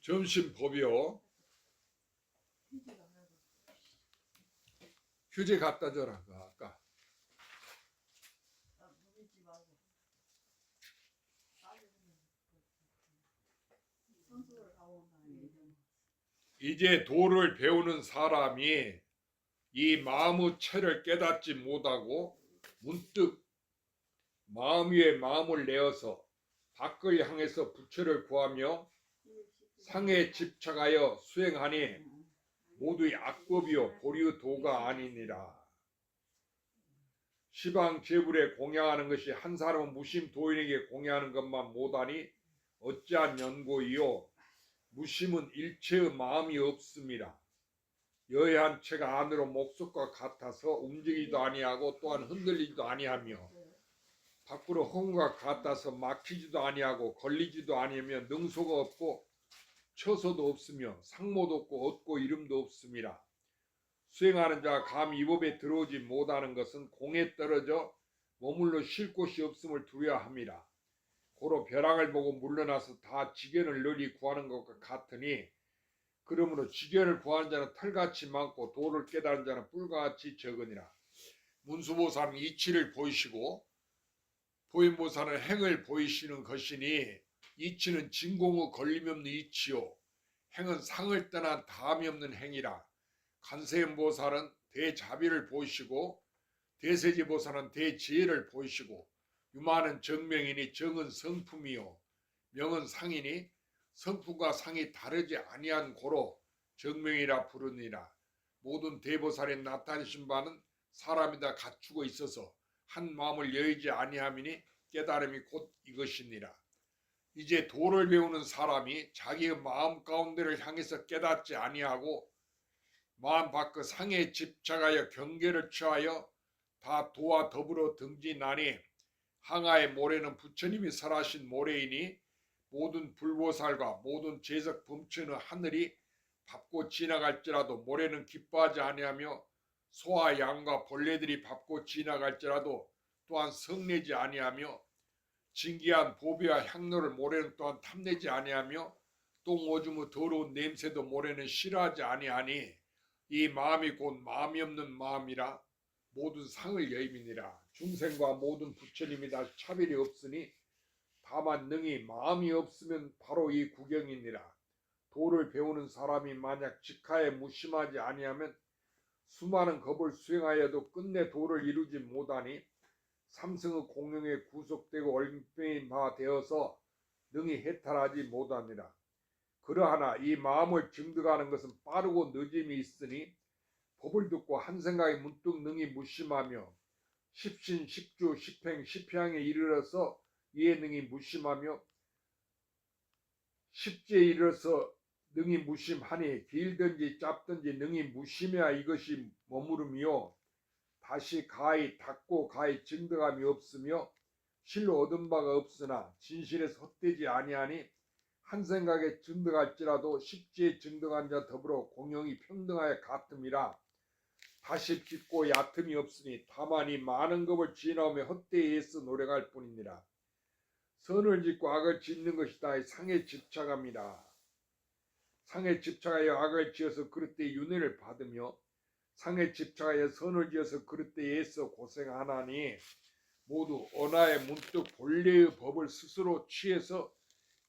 점심법이요. 휴지 갖다 줘라. 아까. 이제 도를 배우는 사람이 이 마음의 체를 깨닫지 못하고 문득 마음 위에 마음을 내어서 밖을 향해서 부처를 구하며 상에 집착하여 수행하니 모두의 악법이요 보리의 도가 아니니라. 시방 제불에 공양하는 것이 한 사람은 무심 도인에게 공양하는 것만 못하니 어찌한 연고이요. 무심은 일체의 마음이 없습니다. 여해한 체가 안으로 목석과 같아서 움직이지도 아니하고 또한 흔들리지도 아니하며 밖으로 허공과 같아서 막히지도 아니하고 걸리지도 아니하며 능소가 없고 처소도 없으며 상모도 없고 얻고 이름도 없습니다. 수행하는 자가 감히 이 법에 들어오지 못하는 것은 공에 떨어져 머물러 쉴 곳이 없음을 두려워합니다. 고로 벼랑을 보고 물러나서 다 지견을 널리 구하는 것과 같으니 그러므로 지견을 구하는 자는 털같이 많고 도를 깨달은 자는 뿔같이 적으니라. 문수보살은 이치를 보이시고 보인보살은 행을 보이시는 것이니 이치는 진공의 걸림없는 이치요 행은 상을 떠난 다함이 없는 행이라. 간세음보살은 대자비를 보이시고 대세지보살은 대지혜를 보이시고 유마는 정명이니 정은 성품이요 명은 상이니 성품과 상이 다르지 아니한 고로 정명이라 부르니라. 모든 대보살이 나타내신 바는 사람이 다 갖추고 있어서 한 마음을 여의지 아니함이니 깨달음이 곧 이것이니라. 이제 도를 배우는 사람이 자기의 마음 가운데를 향해서 깨닫지 아니하고 마음 밖의 상에 집착하여 경계를 취하여 다 도와 더불어 등진하니 항아의 모래는 부처님이 설하신 모래이니 모든 불보살과 모든 재석 범천의 하늘이 밟고 지나갈지라도 모래는 기뻐하지 아니하며 소와 양과 벌레들이 밟고 지나갈지라도 또한 성내지 아니하며 진기한 보배와 향로를 모래는 또한 탐내지 아니하며 똥오줌의 더러운 냄새도 모래는 싫어하지 아니하니 이 마음이 곧 마음이 없는 마음이라 모든 상을 여임이니라. 중생과 모든 부처님이 다 차별이 없으니 다만 능히 마음이 없으면 바로 이 구경이니라. 도를 배우는 사람이 만약 직하에 무심하지 아니하면 수많은 법을 수행하여도 끝내 도를 이루지 못하니 삼승의 공명에 구속되고 얼매인 바 되어서 능히 해탈하지 못하니라. 그러하나 이 마음을 증득하는 것은 빠르고 늦음이 있으니 법을 듣고 한 생각에 문득 능히 무심하며 십신, 십주, 십행, 십향에 이르러서 이에 능히 무심하며 십지에 이르러서 능히 무심하니 길든지 짧든지 능히 무심해야 이것이 머무름이요 다시 가히 닫고 가히 증득함이 없으며 실로 얻은 바가 없으나 진실에서 헛되지 아니하니 한 생각에 증득할지라도 십지에 증득한 자 더불어 공영이 평등하여 같음이라. 다시 깊고 얕음이 없으니 다만 이 많은 법을 지나오며 헛되이 애써 노력할 뿐이니라. 선을 짓고 악을 짓는 것이다. 상에 집착합니다. 상에 집착하여 악을 지어서 그릇되이 윤회를 받으며 상에 집착하여 선을 지어서 그릇되이 애써 고생하나니 모두 언하에 문득 본래의 법을 스스로 취해서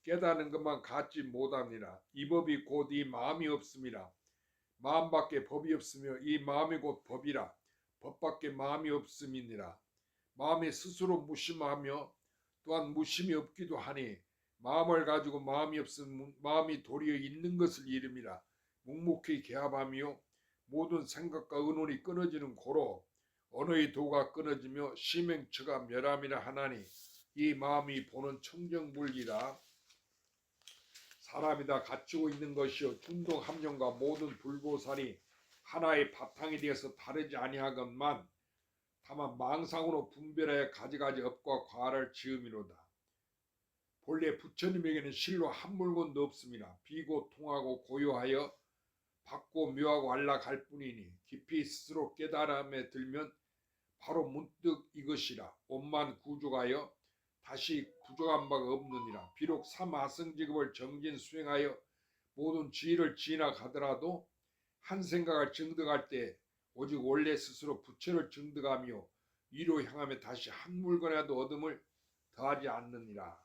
깨닫는 것만 갖지 못합니다. 이 법이 곧 이 마음이 없습니다. 마음밖에 법이 없으며 이 마음이 곧 법이라. 법밖에 마음이 없음이니라. 마음이 스스로 무심하며 또한 무심이 없기도 하니 마음을 가지고 마음이 없으면 마음이 도리어 있는 것을 이름이라. 묵묵히 개합하며 모든 생각과 의논이 끊어지는 고로 언어의 도가 끊어지며 심행처가 멸함이라 하나니 이 마음이 보는 청정불기라. 사람이 다 갖추고 있는 것이요 충동함령과 모든 불보살이 하나의 바탕이 되어서 다르지 아니하건만 다만 망상으로 분별하여 가지가지 업과 과를 지음이로다. 본래 부처님에게는 실로 한 물건도 없습니다. 비고통하고 고요하여 받고 묘하고 안락할 뿐이니 깊이 스스로 깨달음에 들면 바로 문득 이것이라. 옷만 구족하여 다시 부족한 바가 없느니라. 비록 삼아승직업을 정진 수행하여 모든 지혜를 지나가더라도 한 생각을 증득할 때 오직 원래 스스로 부처를 증득하며 위로 향하며 다시 한 물건이라도 얻음을 더하지 않느니라.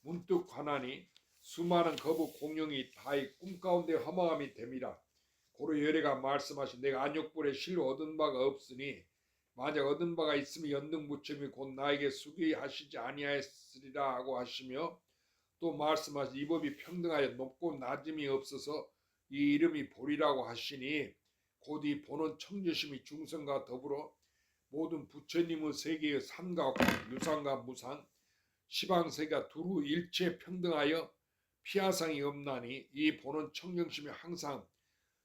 문득 관하니 수많은 거북 공룡이 다이 꿈가운데 허망함이 됨이라. 고로 열애가 말씀하신 내가 안욕불에 실로 얻은 바가 없으니 만약 얻은 바가 있으면 연등 부처님이 곧 나에게 수기하시지 아니하였으리라 하고 하시며 또 말씀하신 이 법이 평등하여 높고 낮음이 없어서 이 이름이 보리라고 하시니 곧 이 보는 청조심이 중생과 더불어 모든 부처님의 세계의 산과 관, 유상과 무상, 시방세계가 두루 일체 평등하여 피하상이 없나니 이 보는 청정심이 항상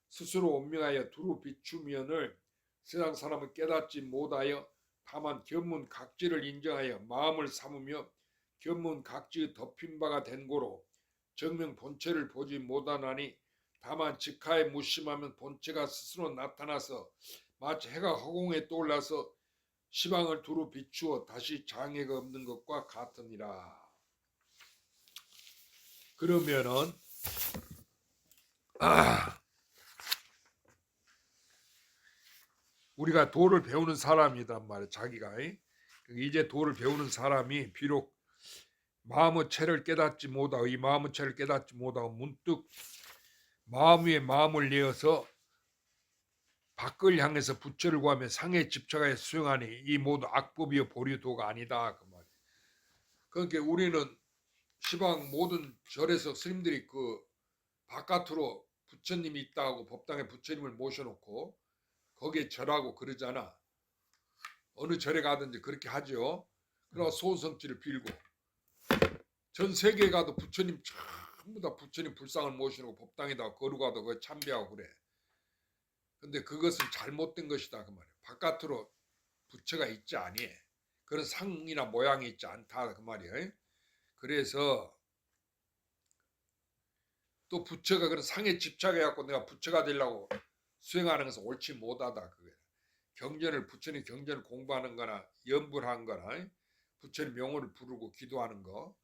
스스로 원명하여 두루 비추면을 세상 사람은 깨닫지 못하여 다만 견문 각지를 인정하여 마음을 삼으며 견문 각지의 덮인 바가 된 고로 정명 본체를 보지 못하나니 다만 직하에 무심하면 본체가 스스로 나타나서 마치 해가 허공에 떠올라서 시방을 두루 비추어 다시 장애가 없는 것과 같으니라. 그러면은 우리가 도를 배우는 사람이란 말이야. 자기가 이제 도를 배우는 사람이 비록 마음의 체를 깨닫지 못하고 이 마음의 체를 깨닫지 못하고 문득 마음 위에 마음을 내어서 밖을 향해서 부처를 구하며 상에 집착하여 수행하니 이 모두 악법이요 보리도가 아니다 그 말이야. 그러니까 우리는 시방 모든 절에서 스님들이 그 바깥으로 부처님이 있다고 법당에 부처님을 모셔놓고 거기에 절하고 그러잖아. 어느 절에 가든지 그렇게 하죠. 그러고 소원성취를 빌고 전 세계에 가도 부처님 전부 다 부처님 불상을 모셔놓고 법당에다가 거루가도 그 참배하고 그래. 근데 그것은 잘못된 것이다 그 말이야. 바깥으로 부처가 있지 아니. 그런 상이나 모양이 있지 않다 그 말이야. 그래서 또 부처가 그런 상에 집착해갖고 내가 부처가 되려고 수행하는 것은 옳지 못하다 그거야. 경전을 부처님 경전을 공부하는 거나 연불하는 거나 부처님 명호를 부르고 기도하는 거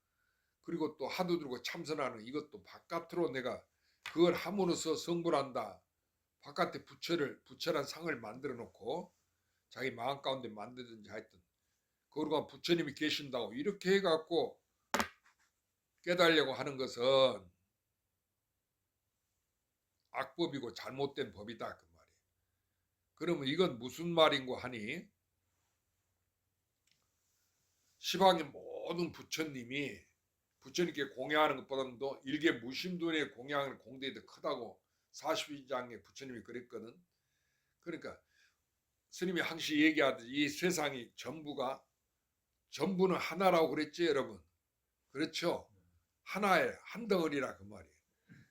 그리고 또 하도 들고 참선하는 이것도 바깥으로 내가 그걸 함으로써 성불한다. 바깥에 부처란 상을 만들어 놓고 자기 마음 가운데 만들든지 하여튼 그러고 부처님이 계신다고 이렇게 해갖고 깨달으려고 하는 것은 악법이고 잘못된 법이다 그 말이에요. 그러면 이건 무슨 말인고 하니 시방의 모든 부처님이 부처님께 공양하는 것보다도 일개 무심돈에 공양하는 공덕이 더 크다고 42장에 부처님이 그랬거든. 그러니까 스님이 항시 얘기하듯이 이 세상이 전부는 하나라고 그랬지 여러분. 그렇죠? 하나에 한 덩어리라 그 말이에요.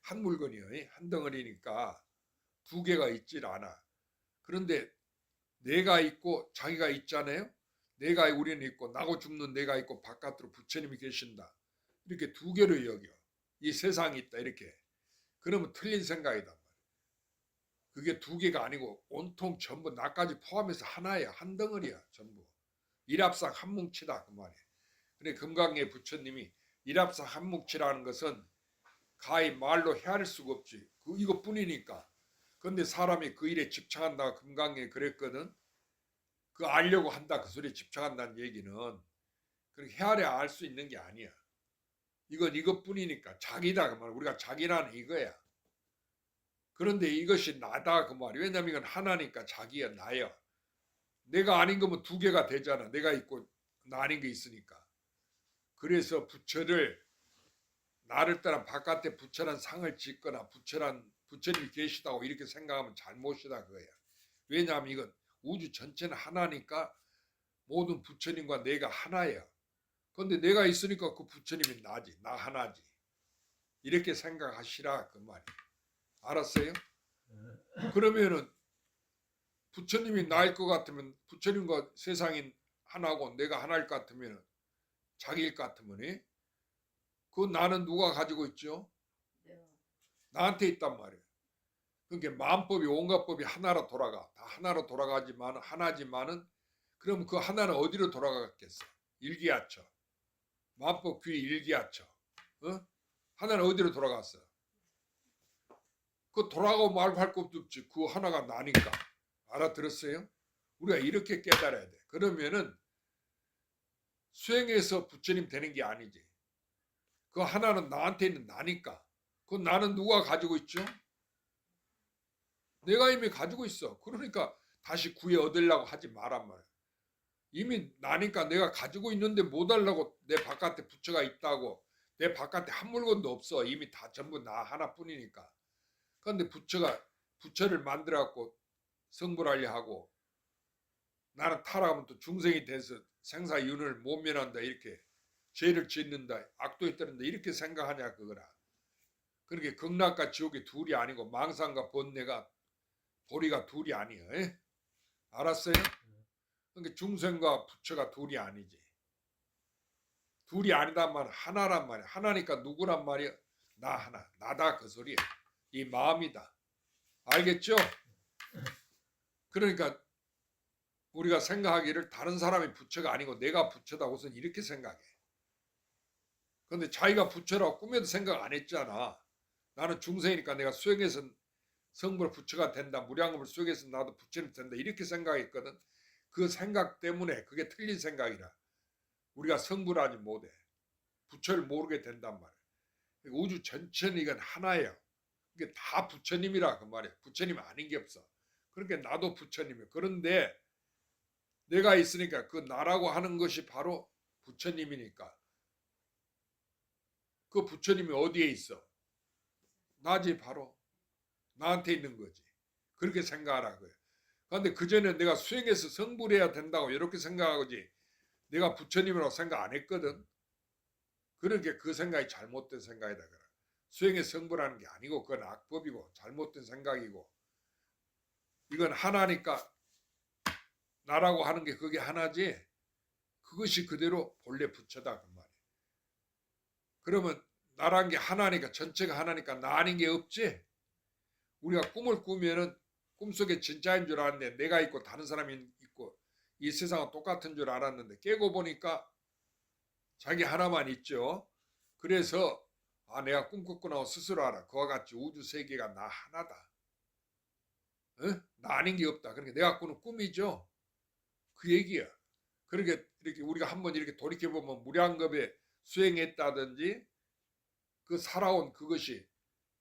한 물건이요. 한 덩어리니까 두 개가 있질 않아. 그런데 내가 있고 자기가 있잖아요. 내가 우리는 있고 나고 죽는 내가 있고 바깥으로 부처님이 계신다. 이렇게 두 개로 여겨. 이 세상이 있다 이렇게. 그러면 틀린 생각이다. 그게 두 개가 아니고 온통 전부 나까지 포함해서 하나야. 한 덩어리야 전부. 일합상 한뭉치다 그 말이야. 그래 금강의 부처님이 일합상 한뭉치라는 것은 가히 말로 헤아릴 수가 없지. 이것뿐이니까. 그런데 사람이 그 일에 집착한다 금강에 그랬거든. 그 알려고 한다 그 소리에 집착한다는 얘기는 그렇게 헤아려 알 수 있는 게 아니야. 이건 이것뿐이니까 자기다 그 말. 우리가 자기라는 이거야. 그런데 이것이 나다 그 말이. 왜냐면 이건 하나니까 자기야 나야. 내가 아닌 거면 두 개가 되잖아. 내가 있고 나 아닌 게 있으니까. 그래서 부처를 나를 따라 바깥에 부처란 상을 짓거나 부처님이 계시다고 이렇게 생각하면 잘못이다 그거야. 왜냐하면 이건 우주 전체는 하나니까 모든 부처님과 내가 하나야. 그런데 내가 있으니까 그 부처님이 나지. 나 하나지. 이렇게 생각하시라 그 말이야. 알았어요? 그러면은 부처님이 나일 것 같으면 부처님과 세상이 하나고 내가 하나일 것 같으면 자기일 것 같으면 그 나는 누가 가지고 있죠? 나한테 있단 말이에요. 그러니까 마음법이 온갖 법이 하나로 돌아가. 다 하나로 돌아가지만 하나지만은 그럼 그 하나는 어디로 돌아가겠어? 일기하처. 마음법 귀 일기하처. 하나는 어디로 돌아갔어? 그 돌아가고 말고 할 것도 없지. 그 하나가 나니까. 알아들었어요? 우리가 이렇게 깨달아야 돼. 그러면은 수행해서 부처님 되는 게 아니지. 그 하나는 나한테 있는 나니까. 그 나는 누가 가지고 있죠? 내가 이미 가지고 있어. 그러니까 다시 구해 얻으려고 하지 말란 말이야. 이미 나니까 내가 가지고 있는데 못 하려고 내 바깥에 부처가 있다고. 내 바깥에 한 물건도 없어. 이미 다 전부 나 하나뿐이니까. 그런데 부처를 만들어 갖고 성불하려 하고 나는 타락하면 또 중생이 돼서 생사윤을 못 면한다 이렇게 죄를 짓는다 악도에 따른다 이렇게 생각하냐 그거라. 그렇게 극락과 지옥이 둘이 아니고 망상과 번뇌가 도리가 둘이 아니야. 에? 알았어요? 그러니까 중생과 부처가 둘이 아니지. 둘이 아니단 말은 하나란 말이야. 하나니까 누구란 말이야? 나 하나. 나다 그 소리야. 이 마음이다. 알겠죠? 그러니까 우리가 생각하기를 다른 사람이 부처가 아니고 내가 부처다 우선 이렇게 생각해. 그런데 자기가 부처라고 꿈에도 생각 안 했잖아. 나는 중생이니까 내가 수행해서 성불 부처가 된다. 무량겁을 수행해서 나도 부처님 된다. 이렇게 생각했거든. 그 생각 때문에 그게 틀린 생각이라. 우리가 성불하지 못해. 부처를 모르게 된단 말이야. 우주 전체는 이건 하나예요. 이게 다 부처님이라 그 말이야. 부처님 아닌 게 없어. 그러니까 나도 부처님이야. 그런데 내가 있으니까 그 나라고 하는 것이 바로 부처님이니까. 그 부처님이 어디에 있어? 나지 바로. 나한테 있는 거지. 그렇게 생각하라고요. 그런데 그전에 내가 수행해서 성불해야 된다고 이렇게 생각하지 내가 부처님이라고 생각 안 했거든. 그러니까 그 생각이 잘못된 생각이다. 그래. 수행해서 성불하는 게 아니고 그건 악법이고 잘못된 생각이고 이건 하나니까 나라고 하는 게 그게 하나지 그것이 그대로 본래 부처다 그 말이야. 그러면 나란 게 하나니까 전체가 하나니까 나 아닌 게 없지. 우리가 꿈을 꾸면은 꿈속에 진짜인 줄 알았는데 내가 있고 다른 사람이 있고 이 세상은 똑같은 줄 알았는데 깨고 보니까 자기 하나만 있죠. 그래서 아 내가 꿈꿨구나 스스로 알아. 그와 같이 우주 세계가 나 하나다. 어? 나 아닌 게 없다. 그러니까 내가 꾸는 꿈이죠. 그 얘기야. 그러니까 이렇게 우리가 한번 이렇게 돌이켜보면 무량겁에 수행했다든지 그 살아온 그것이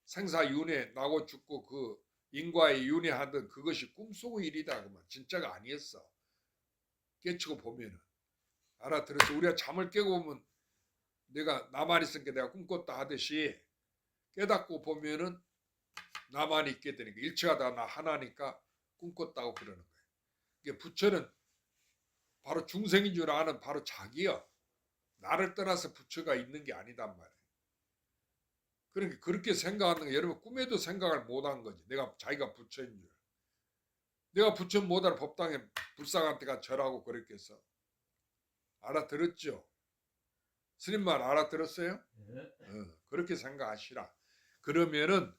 생사윤회 나고 죽고 그 인과에 윤회하던 그것이 꿈속의 일이다. 그만 진짜가 아니었어. 깨치고 보면은 알아들어서 우리가 잠을 깨고 보면 내가 나만 있으니까 내가 꿈꿨다 하듯이 깨닫고 보면은 나만 있게 되니까 일체가 다 나 하나니까 꿈꿨다고 그러는 거예요. 이게 부처는 바로 중생인 줄 아는 바로 자기야. 나를 떠나서 부처가 있는 게 아니단 말이에요. 그러니까 그렇게 생각하는 게 여러분 꿈에도 생각을 못한 거지. 내가 자기가 부처인 줄. 내가 부처 못하는 법당에 불상한테가 절하고 그랬겠어. 알아들었죠? 스님 말 알아들었어요? 그렇게 생각하시라. 그러면은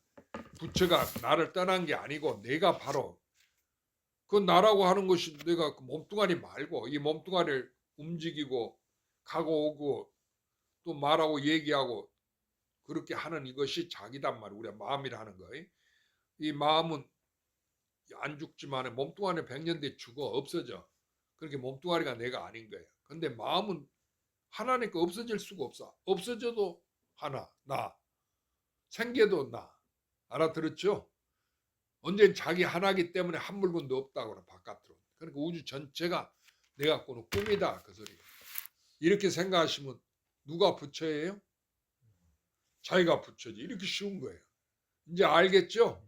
부처가 나를 떠난 게 아니고 내가 바로 그 나라고 하는 것이 내가 그 몸뚱아리 말고 이 몸뚱아리를 움직이고 가고 오고 또 말하고 얘기하고 그렇게 하는 이것이 자기단 말이야. 우리가 마음이라 하는 거. 이 마음은 안 죽지만 몸뚱아리 100년 뒤에 죽어 없어져. 그렇게 몸뚱아리가 내가 아닌 거예요. 근데 마음은 하나니까 없어질 수가 없어. 없어져도 하나, 나. 생겨도 나. 알아들었죠? 언젠 자기 하나기 때문에 한 물건도 없다고 바깥으로. 그러니까 우주 전체가 내가 꾸는 꿈이다. 그 소리예요. 이렇게 생각하시면 누가 부처예요? 자기가 부처지. 이렇게 쉬운 거예요. 이제 알겠죠?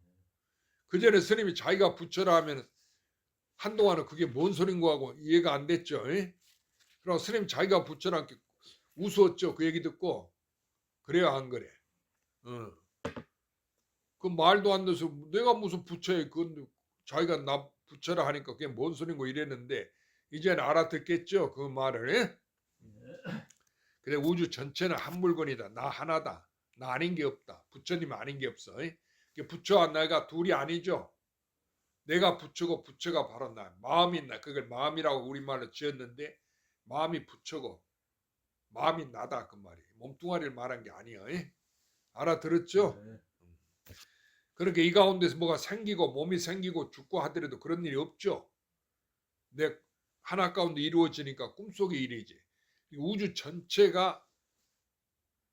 그 전에 스님이 자기가 부처라 하면 한동안은 그게 뭔 소린 거 하고 이해가 안 됐죠. 그럼 스님 자기가 부처라 게 우스웠죠. 그 얘기 듣고. 그래야 안 그래. 그 말도 안 돼서 내가 무슨 부처에 그건 자기가 나 부처라 하니까 그게 뭔 소린고 이랬는데 이제는 알아듣겠죠. 그 말을. 그래 우주 전체는 한 물건이다. 나 하나다. 나 아닌 게 없다. 부처님 아닌 게 없어. 부처와 내가 둘이 아니죠. 내가 부처고 부처가 바로 나. 마음이 나. 그걸 마음이라고 우리말로 지었는데 마음이 부처고 마음이 나다 그 말이에요. 몸뚱아리를 말한 게 아니야. 알아들었죠? 그러니까 이 가운데서 뭐가 생기고 몸이 생기고 죽고 하더라도 그런 일이 없죠. 내 하나 가운데 이루어지니까 꿈속의 일이지. 우주 전체가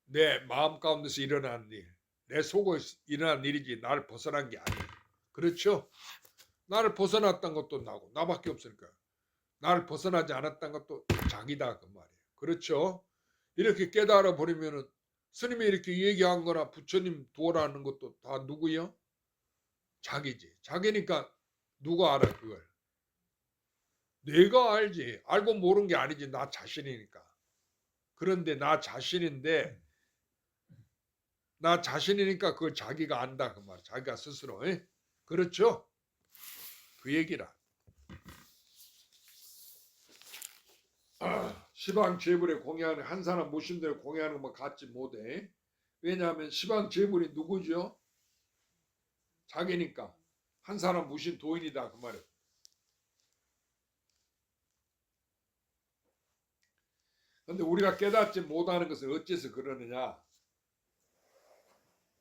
내 마음 가운데서 일어나는 일, 내 속에서 일어난 일이지 나를 벗어난 게 아니에요. 그렇죠? 나를 벗어났던 것도 나고 나밖에 없으니까. 나를 벗어나지 않았던 것도 자기다 그 말이에요. 그렇죠? 이렇게 깨달아 버리면은 스님이 이렇게 얘기한 거나 부처님 도라는 것도 다 누구요? 자기지. 자기니까 누가 알아 그걸? 내가 알지. 알고 모르는 게 아니지. 나 자신이니까. 그런데 나 자신이니까 그걸 자기가 안다 그 말. 자기가 스스로. 에? 그렇죠? 그 얘기라. 시방 재불에 공양하는 한 사람 무신대로 공양하는 거 갖지 못해. 왜냐하면 시방 재불이 누구죠? 자기니까. 한 사람 무신 도인이다 그 말이에요. 근데 우리가 깨닫지 못하는 것을 어째서 그러느냐?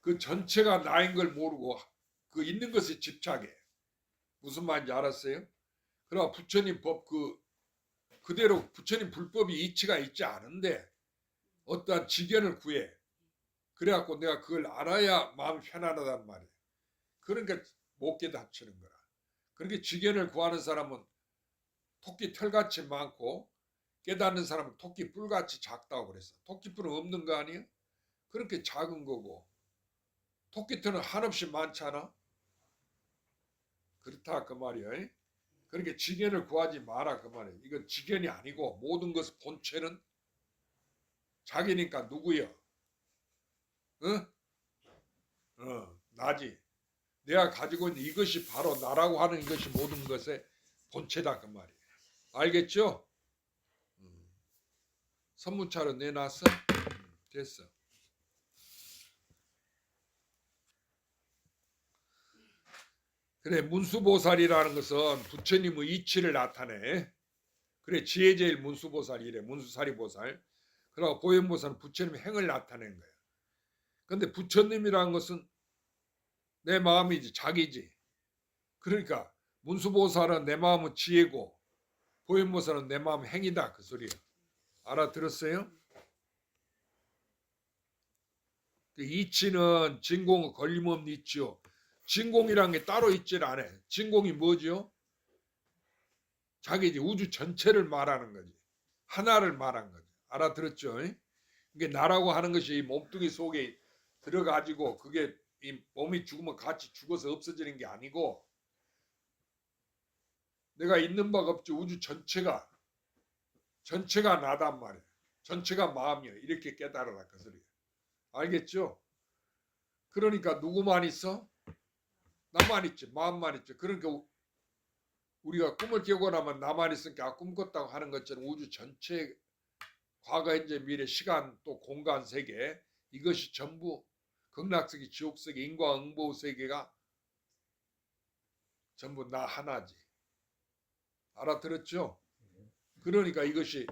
그 전체가 나인 걸 모르고 그 있는 것에 집착해. 무슨 말인지 알았어요? 그러나 부처님 법 그대로 부처님 불법이 이치가 있지 않은데 어떠한 지견을 구해. 그래갖고 내가 그걸 알아야 마음이 편안하단 말이에요. 그러니까 못 깨닫추는 거라. 그렇게 지견을 구하는 사람은 토끼 털같이 많고 깨닫는 사람은 토끼 뿔같이 작다고 그랬어. 토끼 뿔은 없는 거 아니에요? 그렇게 작은 거고 토끼 털은 한없이 많잖아. 그렇다 그 말이에요. 그러니까 지견을 구하지 마라 그 말이에요. 이건 지견이 아니고 모든 것의 본체는 자기니까 누구요? 어? 나지. 내가 가지고 있는 이것이 바로 나라고 하는 이것이 모든 것의 본체다 그 말이에요. 알겠죠? 선문차로 내놨어? 됐어. 그래 문수보살이라는 것은 부처님의 이치를 나타내. 그래 지혜제일 문수보살이래. 문수사리보살. 그리고 보현보살은 부처님의 행을 나타낸 거야. 근데 부처님이라는 것은 내 마음이지 자기지. 그러니까 문수보살은 내 마음은 지혜고 보현보살은 내 마음 행이다 그 소리야. 알아들었어요? 이치는 진공은 걸림없는 이치요. 진공이란 게 따로 있질 않아. 진공이 뭐죠? 자기지 우주 전체를 말하는 거지. 하나를 말한 거지. 알아들었죠? 이게 나라고 하는 것이 이 몸뚱이 속에 들어가지고 그게 이 몸이 죽으면 같이 죽어서 없어지는 게 아니고 내가 있는 바가 없죠. 우주 전체가 나단 말이야. 전체가 마음이야. 이렇게 깨달아라 그 소리야. 알겠죠? 그러니까 누구만 있어? 나만 있지. 마음만 있지. 그러니까 우리가 꿈을 깨고 나면 나만 있으니까 꿈 꿨다고 하는 것처럼 우주 전체 과거, 현재, 미래, 시간 또 공간 세계 이것이 전부 극락세계, 지옥세계, 인과응보 세계가 전부 나 하나지. 알아들었죠? 그러니까 이것이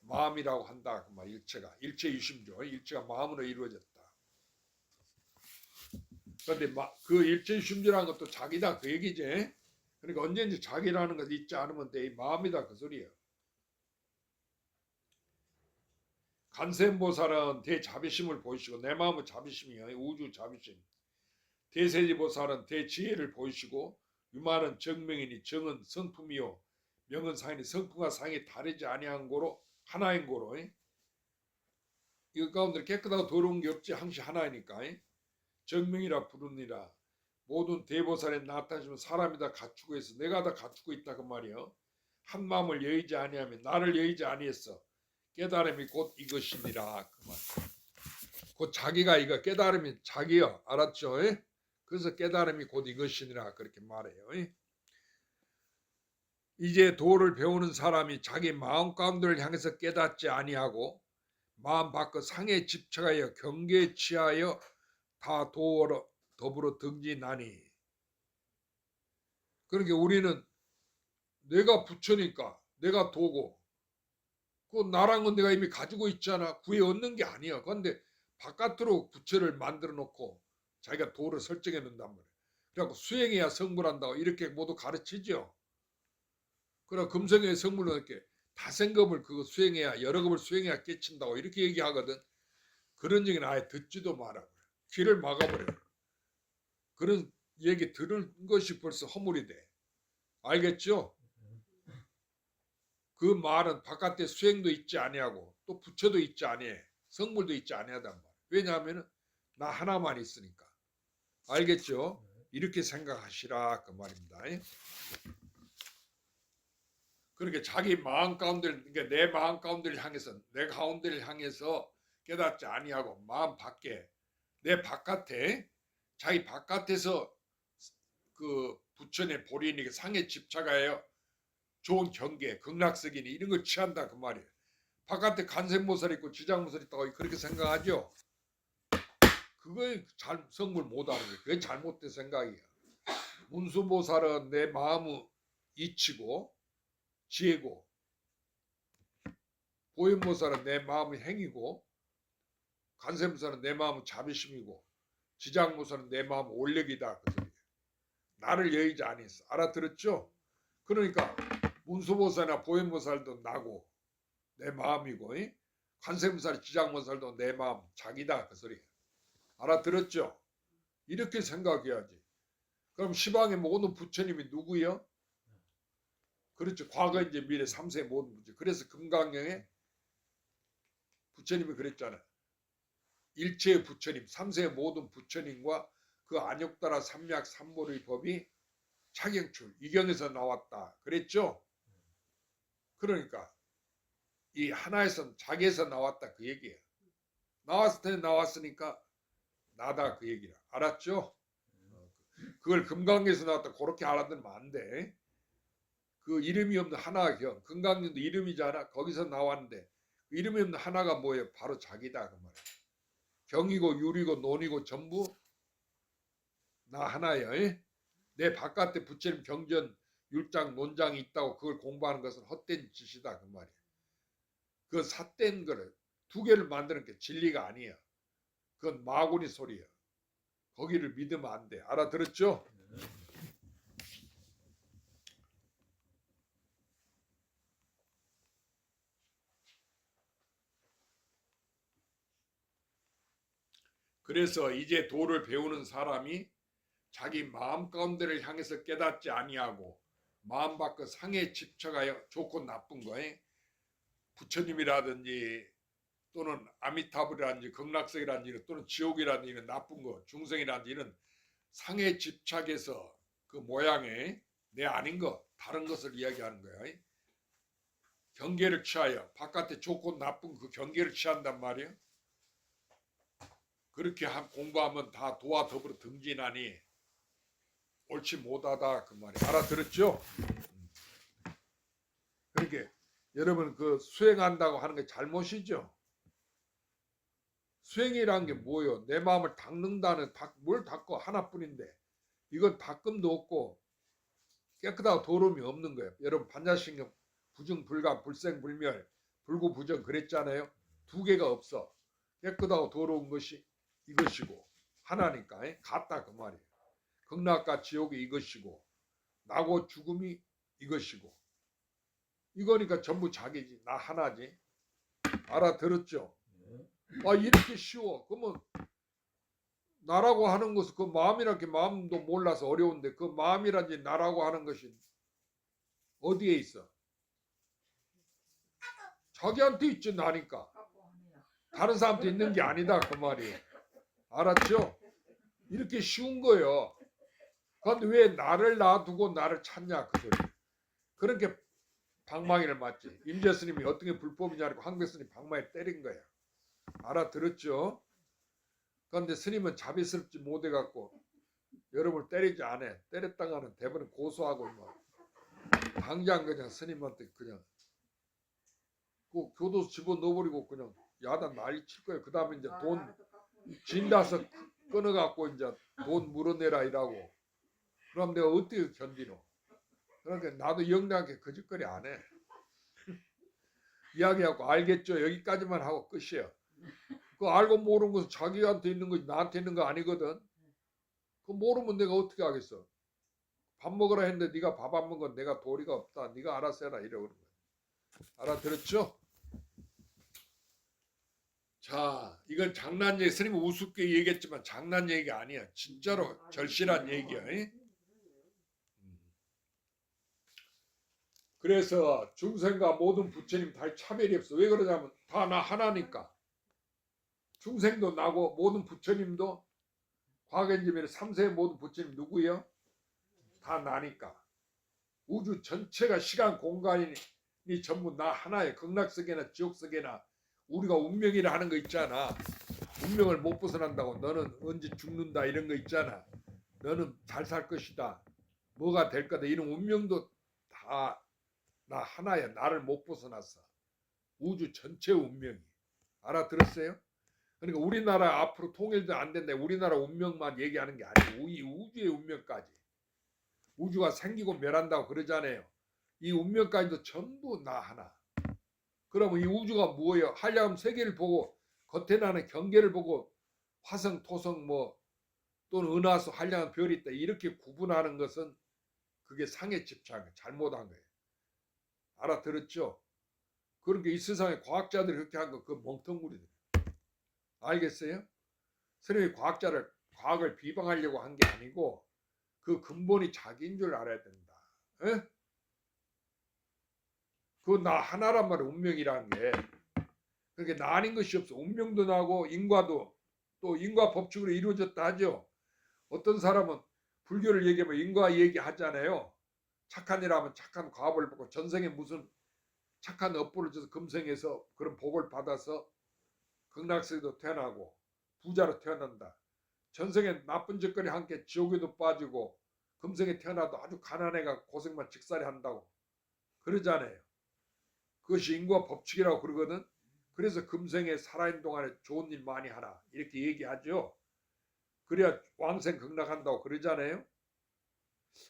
마음이라고 한다. 그 말 일체가 일체유심죠. 일체가 마음으로 이루어졌다. 그런데 그 일체유심이라는 것도 자기다 그 얘기지. 그러니까 언제든지 자기라는 것 잊지 않으면 돼. 마음이다 그 소리야. 간센보살은 대자비심을 보이시고 내 마음은 자비심이야. 우주 자비심. 대세지보살은 대지혜를 보이시고 유만은 정명이니 정은 성품이요 명은 상이니 성품과 상이 다르지 아니한 고로 하나인 고로 이거 가운데 깨끗하고 더러운 게 없지 항시 하나이니까 정명이라 부르니라. 모든 대보살에 나타나시면 사람이 다 갖추고 있어. 내가 다 갖추고 있다 그 말이요. 한 마음을 여의지 아니하면 나를 여의지 아니했어. 깨달음이 곧 이것이니라 그 말. 곧 자기가 이거 깨달음이 자기요. 알았죠? 그래서 깨달음이 곧 이것이니라 그렇게 말해요. 이제 도를 배우는 사람이 자기 마음 가운데를 향해서 깨닫지 아니하고 마음 밖의 상에 집착하여 경계에 취하여 다 도로 더불어 등진하니. 그러니까 우리는 내가 부처니까 내가 도고 그 나랑은 내가 이미 가지고 있잖아. 구해 얻는 게 아니야. 그런데 바깥으로 부처를 만들어 놓고 자기가 도를 설정해 놓는단 말이야. 그래갖고 수행해야 성불한다고 이렇게 모두 가르치죠. 그러나 금성의 성불은 이렇게 다생금을 그거 수행해야 여러 금을 수행해야 깨친다고 이렇게 얘기하거든. 그런 얘기는 아예 듣지도 말아. 귀를 막아버려. 그런 얘기 들은 것이 벌써 허물이 돼. 알겠죠? 그 말은 바깥에 수행도 있지 아니하고 또 부처도 있지 아니해. 성불도 있지 아니하단 말이야. 왜냐하면 나 하나만 있으니까. 알겠죠? 이렇게 생각하시라 그 말입니다. 그렇게 자기 마음 가운데를, 그러니까 내 마음 가운데를 향해서, 내 가운데를 향해서 깨닫지 아니하고 마음 밖에, 내 바깥에, 자기 바깥에서 그 부처의 보리니 상에 집착하여 좋은 경계, 극락석이니 이런 걸 취한다 그 말이에요. 바깥에 간생모살 있고 지장모살 있다고 그렇게 생각하죠. 그거에 성불 못하는 거예요. 그게 잘못된 생각이야. 문수보살은 내 마음의 이치고 지혜고, 보현보살은 내 마음의 행위고, 간세보살은 내 마음의 자비심이고, 지장보살은 내 마음의 올력이다 그 소리예요. 나를 여의지 아니했어. 알아들었죠? 그러니까 문수보살이나 보현보살도 나고 내 마음이고, 간세보살, 지장보살도 내 마음 자기다 그 소리예요. 알아들었죠? 이렇게 생각해야지. 그럼 시방의 모든 부처님이 누구요? 그렇죠. 과거 이제 미래 3세 모든 부처. 그래서 금강경에 부처님이 그랬잖아요. 일체의 부처님, 3세 모든 부처님과 그 안욕따라 삼약 삼보의 법이 차경출 이경에서 나왔다. 그랬죠? 그러니까 이 하나에서 자기에서 나왔다 그 얘기예요. 나왔을 때 나왔으니까 나다 그 얘기라. 알았죠? 그걸 금강에서 나왔다 그렇게 알아들으면 안 돼. 그 이름이 없는 하나경, 금강경도 이름이잖아. 거기서 나왔는데 그 이름이 없는 하나가 뭐예요? 바로 자기다 그 말이야. 경이고 유리고 논이고 전부 나 하나예요. 내 바깥에 부처님 경전 율장 논장이 있다고 그걸 공부하는 것은 헛된 짓이다 그 말이야. 그 삿된 거를 두 개를 만드는 게 진리가 아니야. 그건 마구니 소리야. 거기를 믿으면 안 돼. 알아들었죠? 그래서 이제 도를 배우는 사람이 자기 마음 가운데를 향해서 깨닫지 아니하고 마음 밖의 상에 집착하여 좋고 나쁜 거에 부처님이라든지 또는 아미타불이라든지 극락석이라든지 또는 지옥이라든지 이런 나쁜 거 중생이라든지 이런 상에 집착해서 그 모양에 내 아닌 거 다른 것을 이야기하는 거야. 경계를 취하여 바깥에 좋고 나쁜 그 경계를 취한단 말이야. 그렇게 공부하면 다 도와 더불어 등진하니 옳지 못하다 그 말이야. 알아들었죠? 그러니까 여러분 그 수행한다고 하는 게 잘못이죠. 수행이라는 게 뭐예요? 내 마음을 닦는다는 뭘 닦고 하나뿐인데 이건 닦음도 없고 깨끗하고 더러움이 없는 거예요. 여러분 반야신경 부증불감 불생불멸 불구부정 그랬잖아요. 두 개가 없어. 깨끗하고 더러운 것이 이것이고 하나니까 같다 그 말이에요. 극락과 지옥이 이것이고 나고 죽음이 이것이고 이거니까 전부 자기지. 나 하나지. 알아들었죠? 아 이렇게 쉬워. 그러면 나라고 하는 것은 그 마음이란 게 마음도 몰라서 어려운데 그 마음이란지 나라고 하는 것이 어디에 있어? 자기한테 있지 나니까. 다른 사람한테 있는 게 아니다 그 말이에요. 알았죠? 이렇게 쉬운 거예요. 그런데 왜 나를 놔두고 나를 찾냐 그 소리. 그렇게 방망이를 맞지. 임재 스님이 어떻게 불법이냐고 황배 스님 방망이 때린 거야. 알아들었죠? 그런데 스님은 자비스럽지 못해갖고 여러분을 때리지 않아. 때렸다가는 대부분 고소하고 뭐 당장 그냥 스님한테 그냥 그 교도소 집어넣어버리고 그냥 야단 난리 칠 거예요. 그 다음에 이제 돈 진다서 끊어갖고 이제 돈 물어내라 이라고. 그럼 내가 어떻게 견디노? 그러니까 나도 영리하게 거짓거리 안 해. 이야기하고 알겠죠? 여기까지만 하고 끝이에요. 그 알고 모르는 것은 자기한테 있는 것이 나한테 있는 거 아니거든. 그거 모르면 내가 어떻게 하겠어. 밥 먹으라 했는데 네가 밥 안 먹은 내가 도리가 없다. 네가 알아서 해라 이러는 거야. 알아들었죠? 자, 이건 장난 얘기. 스님 우습게 얘기했지만 장난 얘기가 아니야. 진짜로 절실한 얘기야. 그래서 중생과 모든 부처님 다 차별이 없어. 왜 그러냐면 다 나 하나니까. 중생도 나고 모든 부처님도 과거인지면 3세의 모든 부처님 누구예요? 다 나니까. 우주 전체가 시간 공간이 전부 나 하나에 극락세계나 지옥세계나 우리가 운명이라 하는 거 있잖아. 운명을 못 벗어난다고. 너는 언제 죽는다 이런 거 있잖아. 너는 잘 살 것이다. 뭐가 될 거다. 이런 운명도 다 나 하나야. 나를 못 벗어났어. 우주 전체 운명이. 알아들었어요? 그러니까 우리나라 앞으로 통일도 안 된다. 우리나라 운명만 얘기하는 게 아니고 이 우주의 운명까지. 우주가 생기고 멸한다고 그러잖아요. 이 운명까지도 전부 나 하나. 그러면 이 우주가 뭐예요? 한량음 세계를 보고 겉에 나는 경계를 보고 화성, 토성 뭐 또는 은하수, 한량한 별이 있다. 이렇게 구분하는 것은 그게 상해 집착 잘못한 거예요. 알아들었죠? 그러니까 이 세상에 과학자들이 그렇게 한 거 그 멍텅구리들. 알겠어요? 스님이 과학을 비방하려고 한 게 아니고 그 근본이 자기인 줄 알아야 된다. 에? 그 나 하나란 말이야. 운명이라는 게. 그러니까 나 아닌 것이 없어. 운명도 나고 인과도 또 인과 법칙으로 이루어졌다 하죠. 어떤 사람은 불교를 얘기하면 인과 얘기하잖아요. 착한 일 하면 착한 과업을 받고 전생에 무슨 착한 업보를 줘서 금생에서 그런 복을 받아서 극락세계도 태어나고 부자로 태어난다. 전생에 나쁜 짓거리 함께 지옥에도 빠지고 금생에 태어나도 아주 가난해가 고생만 직살이 한다고 그러잖아요. 그것이 인과 법칙이라고 그러거든. 그래서 금생에 살아있는 동안에 좋은 일 많이 하라 이렇게 얘기하죠. 그래야 왕생 극락한다고 그러잖아요.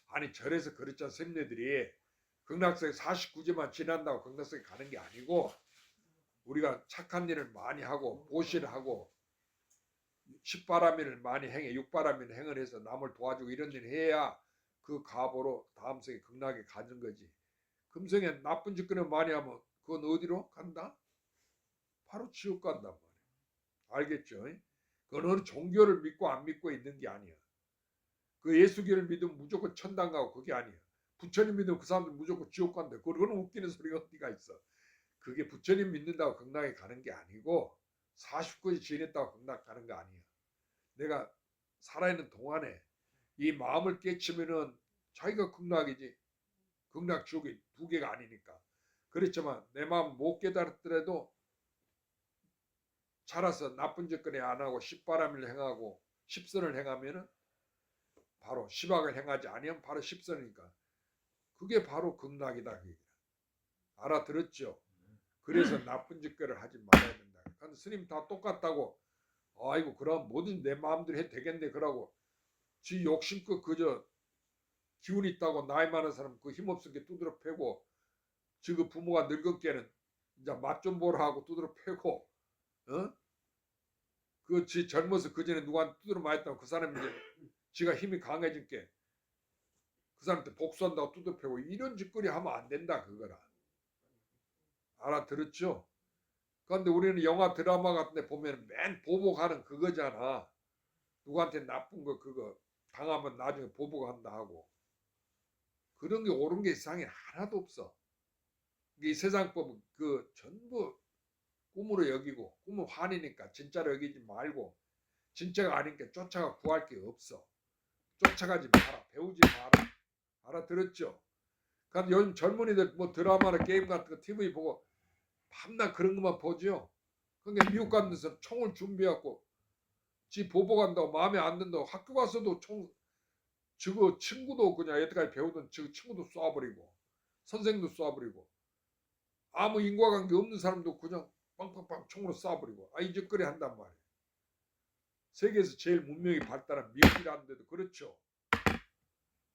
아니 절에서 그렇잖아. 스님네들이 극락세계 49제만 지난다고 극락세계 가는 게 아니고 우리가 착한 일을 많이 하고 보시를 하고 십바라밀을 많이 행해 육바라밀을 행을 해서 남을 도와주고 이런 일을 해야 그 가보로 다음 생에 극락에 가는 거지. 금생에 나쁜 짓거리 많이 하면 그건 어디로 간다? 바로 지옥 간단 말이야. 알겠죠? 그건 어느 종교를 믿고 안 믿고 있는 게 아니야. 그 예수교를 믿으면 무조건 천당 가고 그게 아니야. 부처님 믿으면 그 사람들 무조건 지옥 간대. 그거는 웃기는 소리가 어디가 있어. 그게 부처님 믿는다고 극락에 가는 게 아니고 49일 지냈다고 극락 가는 거 아니야. 내가 살아있는 동안에 이 마음을 깨치면은 자기가 극락이지. 극락 지옥이 두 개가 아니니까. 그렇지만 내 마음 못 깨달았더라도 자라서 나쁜 짓거리 안 하고 십바람을 행하고 십선을 행하면은 바로 십악을 행하지 아니면 바로 십선이니까 그게 바로 극락이다. 그게. 알아들었죠? 그래서 나쁜 짓거리를 하지 말아야 된다. 근데 스님 다 똑같다고 아이고 그럼 뭐든 내 마음대로 해도 되겠네 그러고 지 욕심껏 그저 기운 있다고 나이 많은 사람 그 힘없게 두드려 패고 지그 부모가 늙었게는 이제 맛 좀 보라 하고 두드려 패고 어? 그 지 젊어서 그 전에 누구한테 두드려 맞았다고 그 사람이 이제 지가 힘이 강해질 게 그 사람한테 복수한다고 두드려 패고 이런 짓거리 하면 안 된다 그거라. 알아들었죠? 그런데 우리는 영화 드라마 같은 데 보면 맨 보복하는 그거잖아. 누구한테 나쁜 거 그거 당하면 나중에 보복한다 하고 그런 게 옳은 게 세상에 하나도 없어. 이 세상법은 그 전부 꿈으로 여기고 꿈은 환이니까 진짜로 여기지 말고 진짜가 아니니까 쫓아가 구할 게 없어. 쫓아가지 마라. 배우지 마라. 알아들었죠? 그러니까 요즘 젊은이들 뭐 드라마나 게임 같은 거 TV 보고 밤낮 그런 것만 보죠. 그러니까 미국 같은 데서 총을 준비하고 지 보복한다고 마음에 안 든다고 학교 가서도 총 저거 친구도 그냥 여태까지 배우던 저 친구도 쏴버리고 선생도 쏴버리고 아무 인과관계 없는 사람도 그냥 빵빵빵 총으로 쏴버리고 이 짓거리 한단 말이에요. 세계에서 제일 문명이 발달한 미국이라는데도 그렇죠.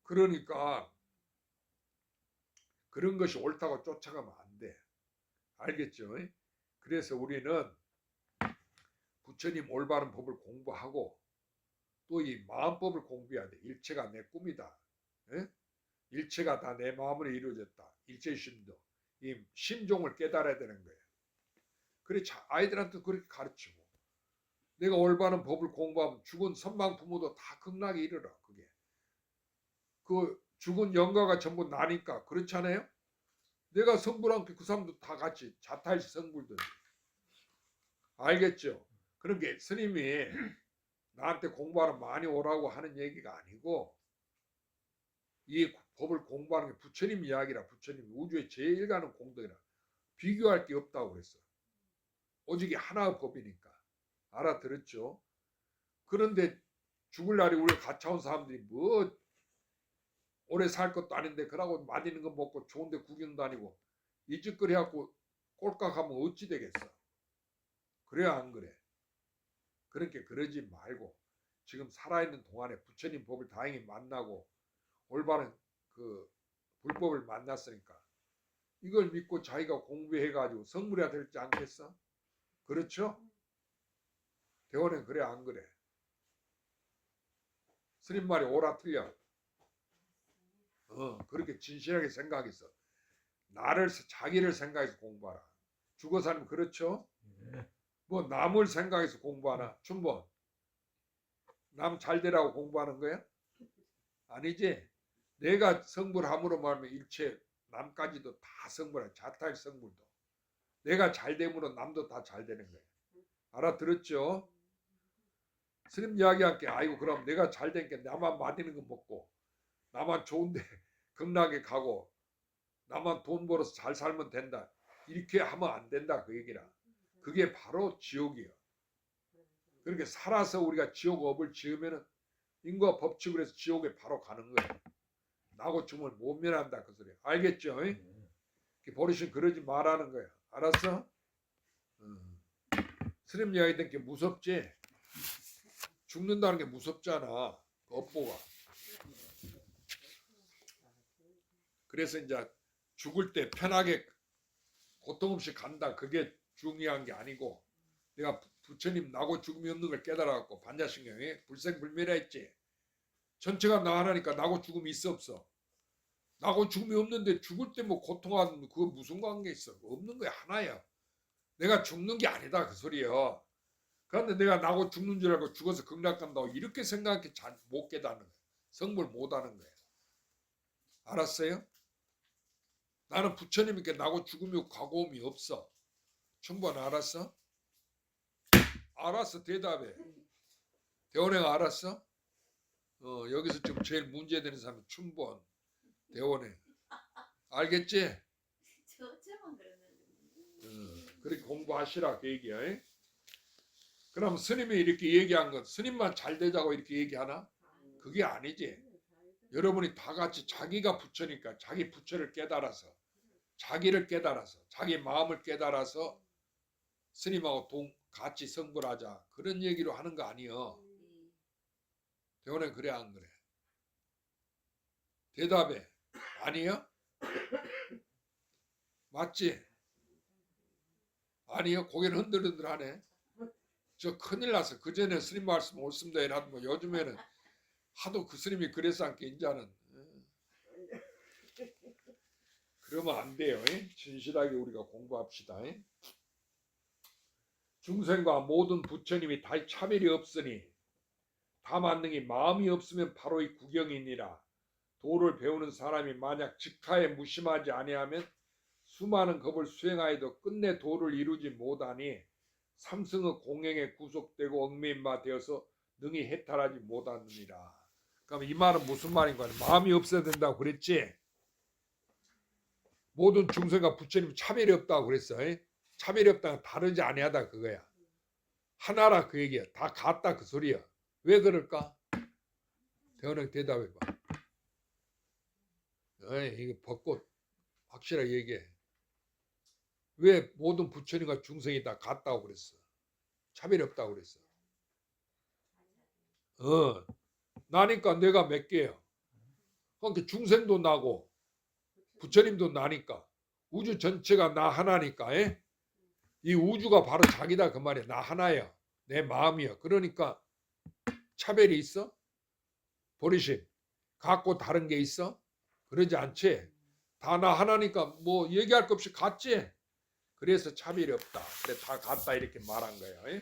그러니까 그런 것이 옳다고 쫓아가면 안 돼. 알겠죠? 그래서 우리는 부처님 올바른 법을 공부하고 또 이 마음법을 공부해야 돼. 일체가 내 꿈이다. 예? 일체가 다 내 마음으로 이루어졌다. 일체심도. 이 심종을 깨달아야 되는 거예요. 그래 아이들한테 그렇게 가르치고 내가 올바른 법을 공부하면 죽은 선망 부모도 다 극락에 이르라. 그게 그 죽은 영가가 전부 나니까 그렇잖아요. 내가 성불한 그 사람도 다 같이 자타일시 성불든지. 알겠죠? 그런 게 스님이 나한테 공부하러 많이 오라고 하는 얘기가 아니고 이 법을 공부하는 게 부처님 이야기라. 부처님 우주에 제일 가는 공덕이라. 비교할 게 없다고 그랬어. 오직 하나의 법이니까. 알아들었죠? 그런데 죽을 날이 우리 같이 온 사람들이 뭐 오래 살 것도 아닌데 그러고 맛있는 거 먹고 좋은데 구경 다니고 이 짓거리 해갖고 꼴깍하면 어찌 되겠어? 그래야 안 그래? 그렇게 그러지 말고 지금 살아있는 동안에 부처님 법을 다행히 만나고 올바른 그 불법을 만났으니까 이걸 믿고 자기가 공부해가지고 성불해야 될지 않겠어? 그렇죠? 대원은 그래 안 그래? 스님 말이 옳아 틀려? 그렇게 진실하게 생각했어. 나를 자기를 생각해서 공부하라. 죽어 살면 그렇죠? 뭐 남을 생각해서 공부하나? 춘번 남 잘되라고 공부하는 거야? 아니지. 내가 성불함으로 말하면 일체 남까지도 다 성불해. 자타일 성불도. 내가 잘됨으로 남도 다 잘되는 거야. 알아들었죠? 스님 이야기할게. 아이고 그럼 내가 잘되니까 나만 맛있는 거 먹고 나만 좋은데 극락에 가고 나만 돈 벌어서 잘 살면 된다. 이렇게 하면 안 된다 그 얘기라. 그게 바로 지옥이야. 그렇게 살아서 우리가 지옥업을 지으면은 인과 법칙으로 해서 지옥에 바로 가는 거야. 나고 죽으면 못 면한다 그 소리야. 알겠죠? 버릇이 그러지 말라는 거야. 알았어? 스님 이야기 듣는 게 무섭지? 죽는다는 게 무섭잖아. 그 업보가. 그래서 이제 죽을 때 편하게 고통 없이 간다. 그게 중요한 게 아니고 내가 부처님 나고 죽음이 없는 걸 깨달아갖고 반자신경에 불생불멸이라 했지. 전체가 나 하나니까 나고 죽음이 있어 없어? 나고 죽음이 없는데 죽을 때 뭐 고통하는 그거 무슨 관계 있어? 없는 거야. 하나야. 내가 죽는 게 아니다 그 소리야. 그런데 내가 나고 죽는 줄 알고 죽어서 극락 간다고 이렇게 생각해 못 깨닫는 거야. 성불 못하는 거야. 알았어요? 나는 부처님께 나고 죽음이 가고움이 없어. 충분 알았어? 알았어. 대답해. 대원회가 알았어? 여기서 지금 제일 문제되는 사람이 춘번 대원회. 알겠지? 저만 그러면. 그렇게 공부하시라 그 얘기야. 그럼 스님이 이렇게 얘기한 건 스님만 잘 되자고 이렇게 얘기하나? 그게 아니지. 여러분이 다 같이 자기가 부처니까 자기 부처를 깨달아서 자기를 깨달아서 자기 마음을 깨달아서 스님하고 같이 성불하자 그런 얘기로 하는 거 아니여. 대원은 그래 안 그래? 대답해. 아니요? 맞지? 아니요? 고개를 흔들흔들하네. 저 큰일 났어. 그전에 스님 말씀 옳습니다 이라도 뭐 요즘에는 하도 그 스님이 그래서 않게 인자는 그러면 안 돼요. 진실하게 우리가 공부합시다. 중생과 모든 부처님이 다 차별이 없으니 다만 능히 마음이 없으면 바로 이 구경이니라. 도를 배우는 사람이 만약 직하에 무심하지 아니하면 수많은 법을 수행하여도 끝내 도를 이루지 못하니 삼승의 공행에 구속되고 얽매인바 되어서 능히 해탈하지 못하느니라. 그럼 이 말은 무슨 말인가? 마음이 없어야 된다고 그랬지? 모든 중생과 부처님 차별이 없다고 그랬어. 차별이 없다가 다르지 아니하다 그거야. 하나라 그 얘기야. 다 같다 그 소리야. 왜 그럴까? 대원형 대답해봐. 이거 벚꽃 확실하게 얘기해. 왜 모든 부처님과 중생이 다 같다고 그랬어? 차별이 없다고 그랬어. 나니까 내가 몇 개야. 그러니까 중생도 나고 부처님도 나니까 우주 전체가 나 하나니까. 이 우주가 바로 자기다 그 말이야. 나 하나야. 내 마음이야. 그러니까 차별이 있어? 버리심. 같고 다른 게 있어? 그러지 않지. 다 나 하나니까 뭐 얘기할 것 없이 같지. 그래서 차별이 없다. 그래 다 같다 이렇게 말한 거야.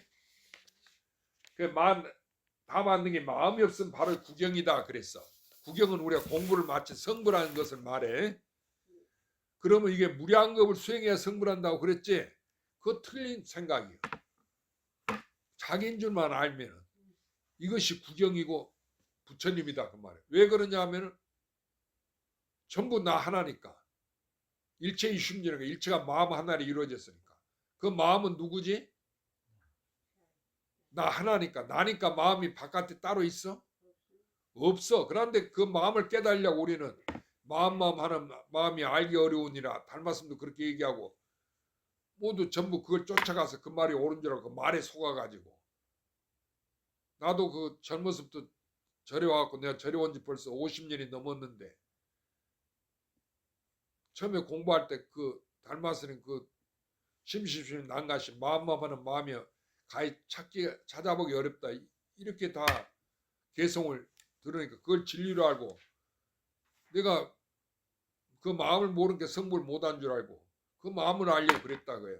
다 만든 게 마음이 없으면 바로 구경이다 그랬어. 구경은 우리가 공부를 마치 성불하는 것을 말해. 그러면 이게 무량겁을 수행해야 성불한다고 그랬지. 그거 틀린 생각이야. 자기인 줄만 알면 이것이 구경이고 부처님이다 그 말이야. 왜 그러냐 하면은 전부 나 하나니까. 일체의 심지어가 일체가 마음 하나로 이루어졌으니까. 그 마음은 누구지? 나 하나니까. 나니까 마음이 바깥에 따로 있어? 없어. 그런데 그 마음을 깨달으려고 우리는 마음 하는 마음이 알기 어려우니라 닮았음도 그렇게 얘기하고 모두 전부 그걸 쫓아가서 그 말이 옳은 줄 알고 그 말에 속아가지고 나도 그 젊었을 때 절에 와갖고 내가 절에 온 지 벌써 50년이 넘었는데 처음에 공부할 때 그 닮았으니 그 심심심 난가시 마음만 하는 마음이 가히 찾아보기 어렵다 이렇게 다 개성을 들으니까 그걸 진리로 알고 내가 그 마음을 모르는 게 성불 못한 줄 알고 그 마음을 알려고 그랬다 그야.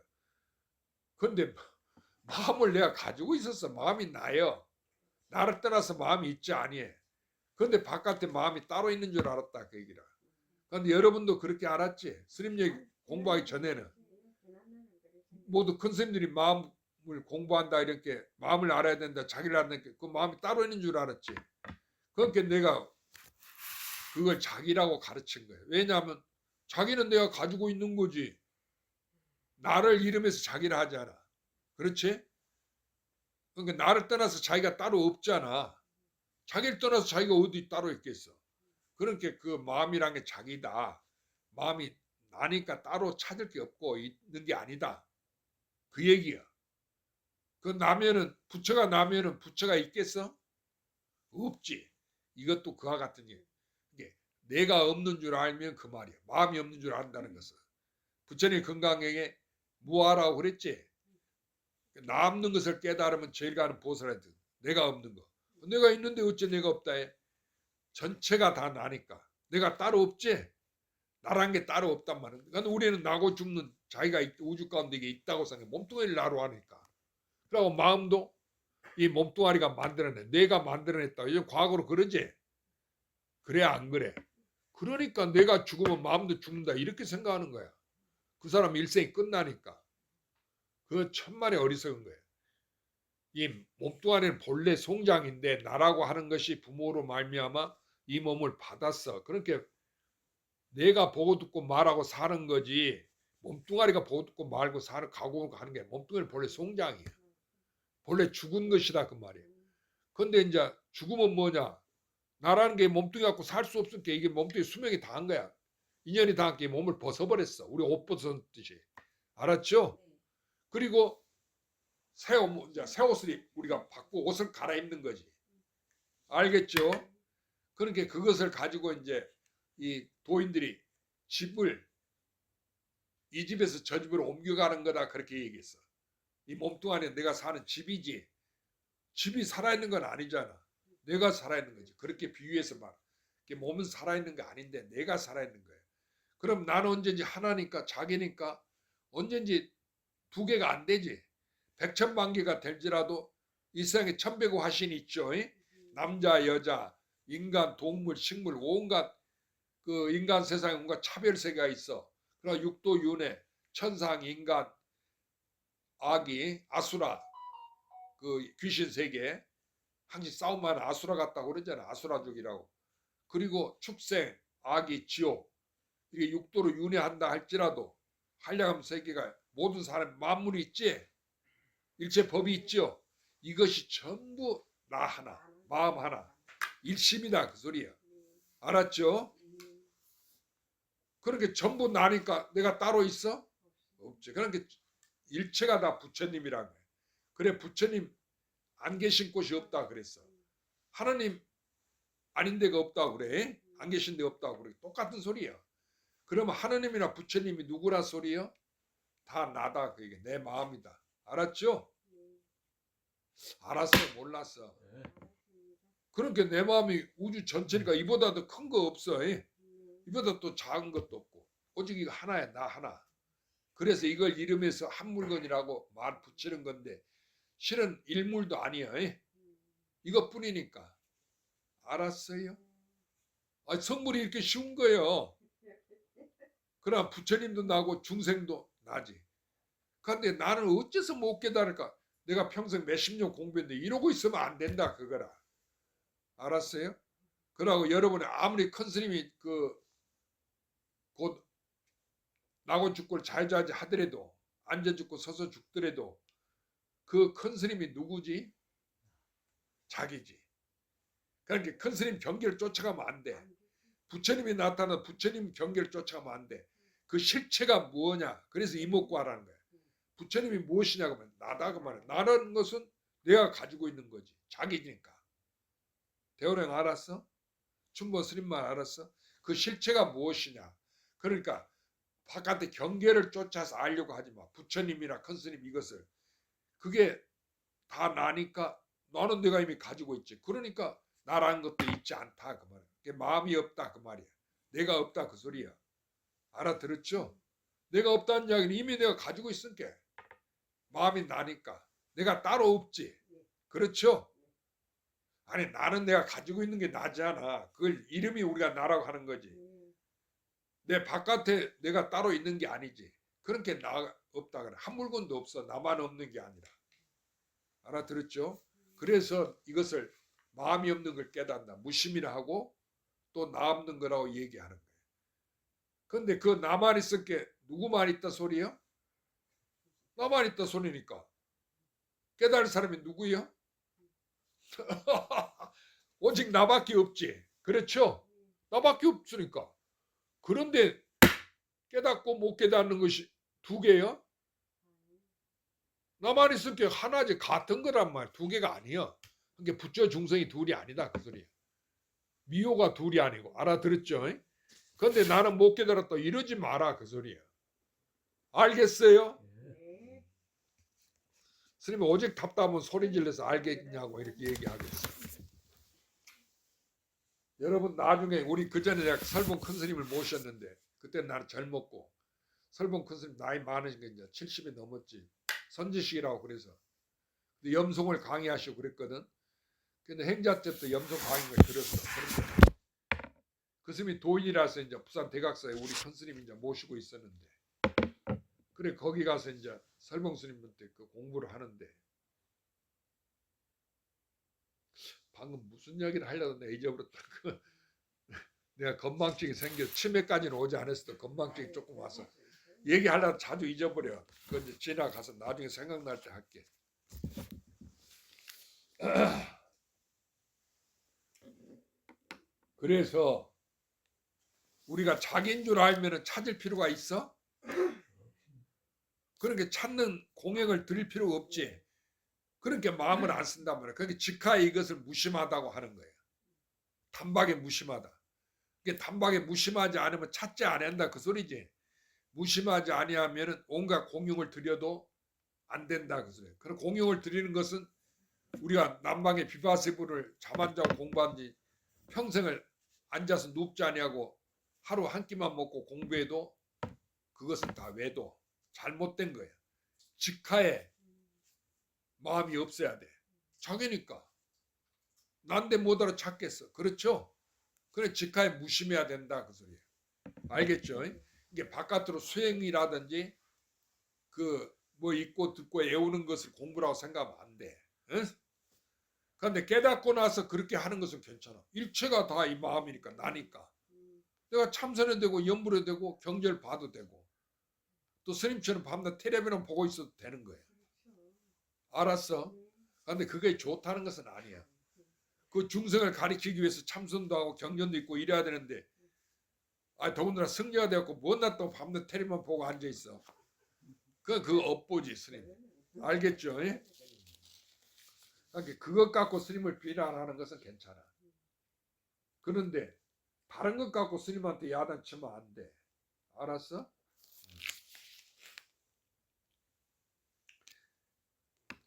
근데 마음을 내가 가지고 있었어. 마음이 나요. 나를 떠나서 마음이 있지 아니해. 근데 바깥에 마음이 따로 있는 줄 알았다 그 얘기라. 근데 여러분도 그렇게 알았지? 스님 얘기 공부하기 전에는 모두 큰 스님들이 마음을 공부한다 이렇게 마음을 알아야 된다 자기를 알아야 된다 그 마음이 따로 있는 줄 알았지. 그러니까 내가 그걸 자기라고 가르친 거예요. 왜냐하면 자기는 내가 가지고 있는 거지. 나를 이름해서 자기를 하잖아. 그렇지? 그러니까 나를 떠나서 자기가 따로 없잖아. 자기를 떠나서 자기가 어디 따로 있겠어. 그러니까 그 마음이란 게 자기다. 마음이 나니까 따로 찾을 게 없고 있는 게 아니다. 그 얘기야. 그 나면은 부처가 나면은 부처가 있겠어? 없지. 이것도 그와 같은 얘기. 내가 없는 줄 알면 그 말이야. 마음이 없는 줄 안다는 것은. 부처님 건강에게 무아라고 그랬지. 나 없는 것을 깨달으면 제일 가는 보살한테 내가 없는 거. 내가 있는데 어째 내가 없다 해. 전체가 다 나니까. 내가 따로 없지. 나란 게 따로 없단 말이야. 그러니까 우리는 나고 죽는 자기가 우주 가운데 이게 있다고 생각해. 몸뚱아리를 나로 하니까. 그리고 마음도 이 몸뚱아리가 만들어내. 내가 만들어냈다. 이제 과거로 그러지. 그래 안 그래? 그러니까 내가 죽으면 마음도 죽는다 이렇게 생각하는 거야. 그 사람 일생이 끝나니까. 그 천만의 어리석은 거예요. 이 몸뚱아리는 본래 송장인데 나라고 하는 것이 부모로 말미암아 이 몸을 받았어. 그렇게 내가 보고 듣고 말하고 사는 거지 몸뚱아리가 보고 듣고 말고 사는 가고 하는 게 몸뚱아리 본래 송장이야. 본래 죽은 것이다 그 말이에요. 근데 이제 죽으면 뭐냐? 나라는 게 몸뚱이 갖고 살 수 없으니까 이게 몸뚱이 수명이 다 한 거야. 인연이 다 한 게 몸을 벗어버렸어. 우리 옷 벗었듯이. 알았죠? 그리고 새 옷을 우리가 받고 옷을 갈아입는 거지. 알겠죠? 그러니까 그것을 가지고 이제 이 도인들이 집을 이 집에서 저 집으로 옮겨가는 거다 그렇게 얘기했어. 이 몸뚱아리에 내가 사는 집이지. 집이 살아있는 건 아니잖아. 내가 살아있는 거지. 그렇게 비유해서 말. 몸은 살아있는 거 아닌데 내가 살아있는 거야. 그럼 나는 언제인지 하나니까 자기니까 언제인지 두 개가 안 되지. 백천만개가 될지라도 이 세상에 천백의 화신이 있죠. 남자, 여자, 인간, 동물, 식물 온갖 그 인간 세상에 온갖 차별세계가 있어. 그러나 육도, 윤회, 천상, 인간, 아기, 아수라 그 귀신 세계 항상 싸움만 아수라 같다고 그러잖아. 아수라족이라고. 그리고 축생, 아기, 지옥 이게 육도로 윤회한다 할지라도 한량함 세계가 모든 사람 만물이 있지. 일체 법이 있죠. 이것이 전부 나 하나, 마음 하나, 일심이다 그 소리야. 알았죠? 그렇게 전부 나니까 내가 따로 있어? 없지. 그러니까 일체가 다 부처님이라는 거야. 그래 부처님 안 계신 곳이 없다 그랬어. 하나님 아닌 데가 없다고 그래. 안 계신 데 없다고 그래. 똑같은 소리야. 그러면 하나님이나 부처님이 누구라 소리야? 다 나다. 그게 내 마음이다. 알았죠? 알았어? 몰랐어? 그러니까 내 마음이 우주 전체니까 이보다 더 큰 거 없어. 이보다 또 작은 것도 없고 오직 이거 하나야. 나 하나. 그래서 이걸 이름에서 한 물건이라고 말 붙이는 건데 실은 일물도 아니야. 이것뿐이니까. 알았어요? 아, 성물이 이렇게 쉬운 거예요. 그러나 부처님도 나고 중생도 나지. 그런데 나는 어째서 못 깨달을까? 내가 평생 몇십 년 공부했는데 이러고 있으면 안 된다 그거라. 알았어요? 그러고 여러분이 아무리 큰 스님이 곧 나고 죽고 자유자재 하더라도 앉아 죽고 서서 죽더라도 그 큰 스님이 누구지? 자기지. 그러니까 큰 스님 경계를 쫓아가면 안 돼. 부처님이 나타나 부처님 경계를 쫓아가면 안 돼. 그 실체가 뭐냐? 그래서 이목구 하라는 거야. 부처님이 무엇이냐고 하면 나다 그 말이야. 나라는 것은 내가 가지고 있는 거지. 자기니까. 대호령 알았어? 춘보 스님만 알았어? 그 실체가 무엇이냐? 그러니까 바깥에 경계를 쫓아서 알려고 하지 마. 부처님이나 큰 스님 이것을. 그게 다 나니까 너는 내가 이미 가지고 있지. 그러니까 나라는 것도 있지 않다 그 말이야. 그게 마음이 없다 그 말이야. 내가 없다 그 소리야. 알아들었죠? 내가 없다는 이야기는 이미 내가 가지고 있으니까. 마음이 나니까. 내가 따로 없지. 그렇죠? 아니 나는 내가 가지고 있는 게 나지 않아. 그걸 이름이 우리가 나라고 하는 거지. 내 바깥에 내가 따로 있는 게 아니지. 그렇게 나 없다 그래. 한 물건도 없어. 나만 없는 게 아니라. 알아들었죠? 그래서 이것을 마음이 없는 걸 깨닫는다. 무심이라 하고 또 나 없는 거라고 얘기하는 거예요. 그런데 그 나만 있을 게 누구만 있다 소리요? 나만 있다 소리니까. 깨달을 사람이 누구요? 오직 나밖에 없지. 그렇죠? 나밖에 없으니까. 그런데 깨닫고 못 깨닫는 것이 두 개요? 나만 있을 게 하나지. 같은 거란 말이야. 두 개가 아니야. 그러니까 부처 중생이 둘이 아니다 그 소리야. 미호가 둘이 아니고. 알아들었죠? 그런데 나는 못 깨달았다 이러지 마라 그 소리야. 알겠어요? 스님이 오직 답답하면 소리 질러서 알겠냐고 이렇게 얘기하겠어. 여러분 나중에 우리 그전에 내가 설봉 큰 스님을 모셨는데 그때 나는 젊었고 설봉 큰 스님 나이 많으신 게 이제 70이 넘었지. 선지식이라고 그래서 염송을 강의하시고 그랬거든. 근데 행자 때부터 염송 강의를 들었어. 그런데 그 스님이 도인이라서 이제 부산 대각사에 우리 큰 스님 이제 모시고 있었는데 그래 거기 가서 이제 설봉 스님한테 그 공부를 하는데 방금 무슨 이야기를 하려고 내가 잊어버렸다. 내가 건망증이 생겨 치매까지는 오지 않았어. 건망증이 조금 와서 얘기하려다 자주 잊어버려. 그건 이제 지나가서 나중에 생각날 때 할게. 그래서 우리가 자기인 줄 알면 찾을 필요가 있어? 그러니까 찾는 공행을 드릴 필요가 없지. 그러니까 마음을 안 쓴단 말이야. 그러니까 직하에 이것을 무심하다고 하는 거예요. 단박에 무심하다. 이게 단박에 무심하지 않으면 찾지 않는다 그 소리지. 무심하지 아니하면 온갖 공용을 드려도 안 된다 그 소리예요. 그럼 공용을 드리는 것은 우리가 남방의 비바세부를 잠 안 자고 공부한 지 평생을 앉아서 눕지 아니하고 하루 한 끼만 먹고 공부해도 그것은 다 외도 잘못된 거예요. 직하에 마음이 없어야 돼. 자기니까. 난데 못 알아찾겠어. 그렇죠? 그래 직하에 무심해야 된다 그 소리예요. 알겠죠? 이게 바깥으로 수행이라든지 그 뭐 읽고 듣고 외우는 것을 공부라고 생각하면 안 돼. 응? 그런데 깨닫고 나서 그렇게 하는 것은 괜찮아. 일체가 다 이 마음이니까 나니까. 내가 참선해도 되고 염불해도 되고 경절 봐도 되고 또 스님처럼 밤낮 텔레비전 보고 있어도 되는 거예요. 알았어? 그런데 그게 좋다는 것은 아니야. 그 중생을 가리키기 위해서 참선도 하고 경전도 있고 이래야 되는데 더군다나 승려가 되었고 뭐나 또 밤낮 텔레비전 보고 앉아있어. 그 업보지 스님. 알겠죠? 그러니까 그것 갖고 스님을 비난하는 것은 괜찮아. 그런데 다른 것 갖고 스님한테 야단치면 안 돼. 알았어?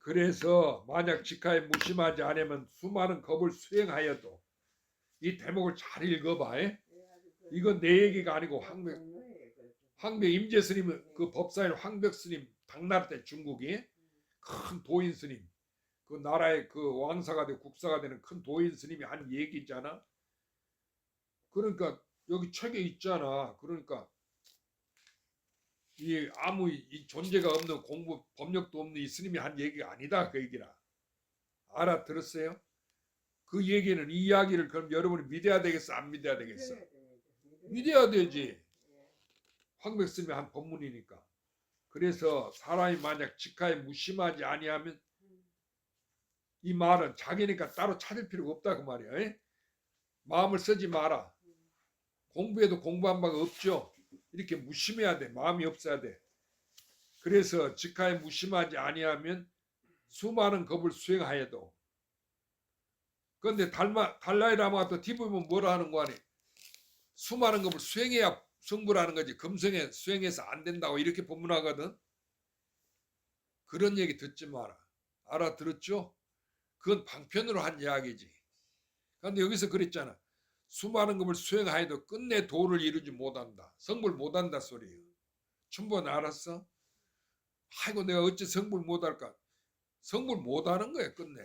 그래서 만약 직하에 무심하지 않으면 수많은 겁을 수행하여도 이 대목을 잘 읽어봐. 이건 내 얘기가 아니고 황벽 임재 스님 그 법사인 황벽 스님 당나라 때 중국이 큰 도인 스님 그 나라의 그 왕사가 되고 국사가 되는 큰 도인 스님이 한 얘기잖아. 그러니까 여기 책에 있잖아. 그러니까 이 아무 이 존재가 없는 공부 법력도 없는 이 스님이 한 얘기가 아니다 그 얘기라. 알아들었어요? 그 얘기는 이 이야기를 그럼 여러분이 믿어야 되겠어 안 믿어야 되겠어? 믿어야 되지. 황백 스님이 한 법문이니까. 그래서 사람이 만약 직하에 무심하지 아니하면 이 말은 자기니까 따로 찾을 필요가 없다 그 말이야. 에? 마음을 쓰지 마라. 공부해도 공부한 바가 없죠. 이렇게 무심해야 돼. 마음이 없어야 돼. 그래서 직하에 무심하지 아니하면 수많은 겁을 수행하여도. 그런데 달라이라마가 또 뒤보면 뭐라 하는 거 아니? 수많은 겁을 수행해야 성불하는 거지. 금성에 수행해서 안 된다고 이렇게 법문하거든. 그런 얘기 듣지 마라. 알아들었죠? 그건 방편으로 한 이야기지. 그런데 여기서 그랬잖아. 수많은 것을 수행하여도 끝내 도를 이루지 못한다. 성불 못한다 소리예요. 춘보는 알았어? 아이고 내가 어찌 성불 못할까? 성불 못하는 거야 끝내.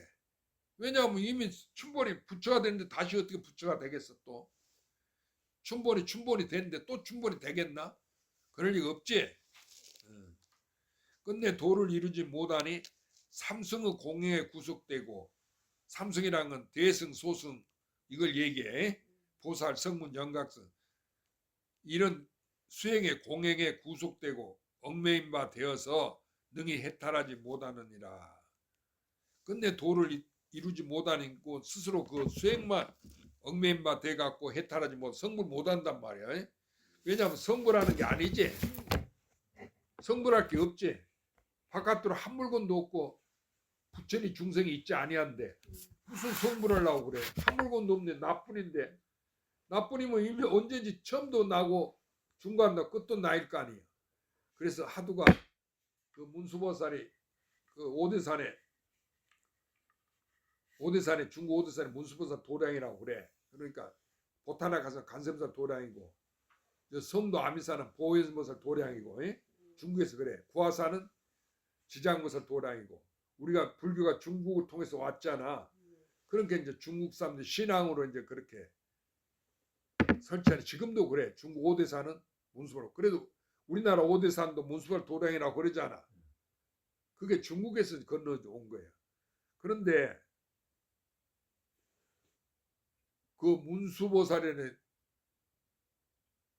왜냐하면 이미 춘본이 부처가 됐는데 다시 어떻게 부처가 되겠어 또. 춘본이 됐는데 또 춘본이 되겠나? 그럴 리가 없지. 끝내 도를 이루지 못하니 삼승의 공행에 구속되고 삼승이라는 건 대승, 소승 이걸 얘기해. 보살, 성문, 영각성 이런 수행의 공행에 구속되고 얽매인 바 되어서 능히 해탈하지 못하느니라. 끝내 도를 이루지 못하니까 스스로 그 수행만 얽매인 바 돼갖고 해탈하지 못 성불 못한단 말이야. 왜냐하면 성불하는 게 아니지. 성불할 게 없지. 바깥으로 한 물건도 없고 부처니 중생이 있지 아니한데 무슨 성불하려고 그래. 한 물건도 없는데 나뿐인데 나뿐이면 이미 언제든지 처음도 나고 중간도 끝도 나일 거 아니에요. 그래서 하두가 그 문수보살이 그 오대산에 중국 오대산에 문수보살 도량이라고 그래. 그러니까 보타나 가서 간샘살 도량이고 성도 아미산은 보현보살 도량이고 중국에서 그래. 구화산은 지장보살 도량이고 우리가 불교가 중국을 통해서 왔잖아. 그러니까 이제 중국 사람들 신앙으로 이제 그렇게 설치하는 지금도 그래. 중국 오대산은 문수보살. 그래도 우리나라 오대산도 문수보살 도량이라고 그러잖아. 그게 중국에서 건너온 거예요. 그런데 그 문수보살에는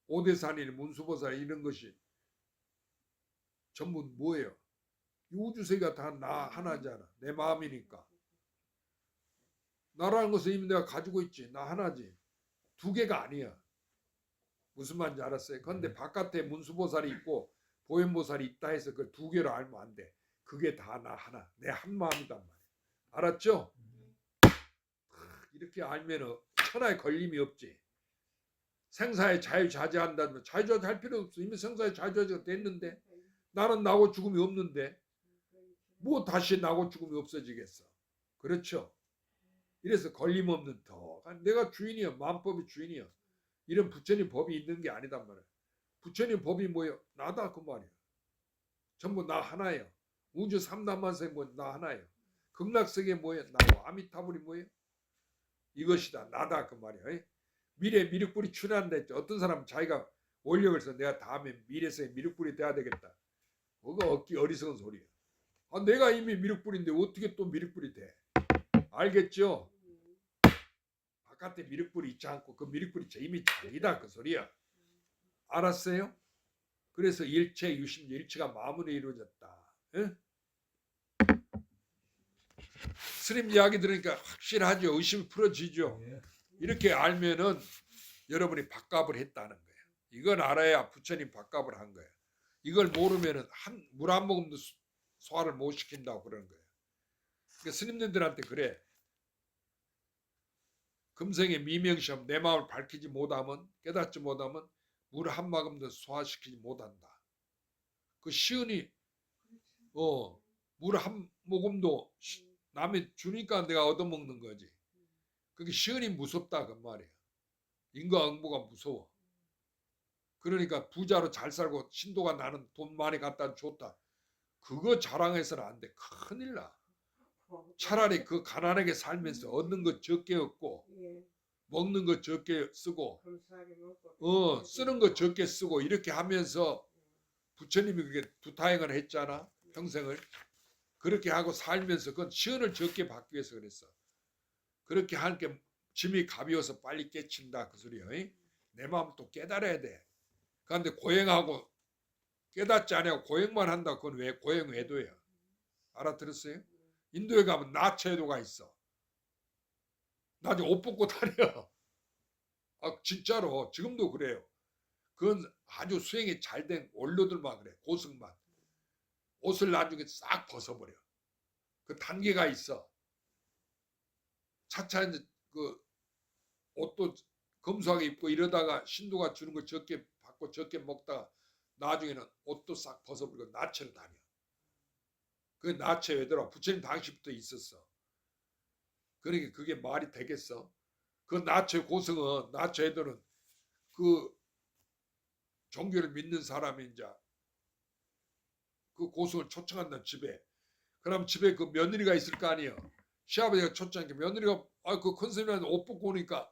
오대산이나 문수보살 이런 것이 전부 뭐예요? 우주세계가 다 나 하나잖아. 내 마음이니까. 나라는 것은 이미 내가 가지고 있지. 나 하나지. 두 개가 아니야. 무슨 말인지 알았어요? 그런데 바깥에 문수보살이 있고 보현보살이 있다 해서 그 두 개로 알면 안 돼. 그게 다 나 하나. 내 한 마음이단 말이야. 알았죠? 이렇게 알면 천하에 걸림이 없지. 생사에 자유자재한다면 자유자재할 필요 없어. 이미 생사에 자유자재가 됐는데 나는 나고 죽음이 없는데 뭐 다시 나고 죽음이 없어지겠어. 그렇죠? 이래서 걸림없는 더. 내가 주인이야. 마음법이 주인이야. 이런 부처님 법이 있는 게 아니단 말이야. 부처님 법이 뭐예요? 나다 그 말이야. 전부 나 하나예요. 우주 삼단만세 뭐 나 하나예요. 극락세계 뭐예요? 나고. 아미타불이 뭐예요? 이것이다. 나다 그 말이야. 미래 미륵불이 출현한다 했죠. 어떤 사람은 자기가 원력을 써 내가 다음에 미래세계 미륵불이 돼야 되겠다. 그거 얻기 어리석은 소리야. 내가 이미 미륵불인데 어떻게 또 미륵불이 돼? 알겠죠? 바깥에 미륵불이 있지 않고 그 미륵불이 이미 자기다 그 소리야. 알았어요? 그래서 일체 유심 일체가 마음으로 이루어졌다. 에? 스님 이야기 들으니까 확실하죠. 의심이 풀어지죠. 이렇게 알면은 여러분이 밥값을 했다는 거예요. 이건 알아야 부처님 밥값을 한 거예요. 이걸 모르면은 물 한 모금도 소화를 못 시킨다고 그러는 거예요. 그러니까 스님들한테 그래. 금생의 미명시험 내 마음을 밝히지 못하면 깨닫지 못하면 물 한 모금도 소화시키지 못한다. 그 시은이 물 한 모금도 남이 주니까 내가 얻어먹는 거지. 그게 시은이 무섭다 그 말이야. 인과응보가 무서워. 그러니까 부자로 잘 살고 신도가 나는 돈 많이 갖다 줬다. 그거 자랑해서는 안 돼. 큰일 나. 차라리 그 가난하게 살면서 얻는 거 적게 얻고 예. 먹는 거 적게 쓰고 감사하게 먹고. 쓰는 거 적게 쓰고 이렇게 하면서 부처님이 그게 두타행을 했잖아. 평생을. 그렇게 하고 살면서 그건 시은을 적게 받기 위해서 그랬어. 그렇게 하니까 짐이 가벼워서 빨리 깨친다 그 소리야. 내 마음 또 깨달아야 돼. 그런데 고행하고 깨닫지 않고 고행만 한다. 그건 왜 고행 외도야. 알아들었어요? 인도에 가면 나체도가 있어. 나 지금 옷 벗고 다녀. 아 진짜로 지금도 그래요. 그건 아주 수행이 잘 된 원로들만 그래. 고승만. 옷을 나중에 싹 벗어버려. 그 단계가 있어. 차차 이제 그 옷도 검소하게 입고 이러다가 신도가 주는 거 적게 받고 적게 먹다가 나중에는 옷도 싹 벗어버리고 나체로 다녀. 그 나체 왜더라? 부처님 당시부터 있었어. 그러니까 그게 말이 되겠어? 그 나체 고승은 나체 애들은 그 종교를 믿는 사람이 이제 그 고승을 초청한다는 집에. 그럼 집에 그 며느리가 있을 거 아니에요. 시아버지가 초청하니까 며느리가 그 큰 스님한테 옷 벗고 오니까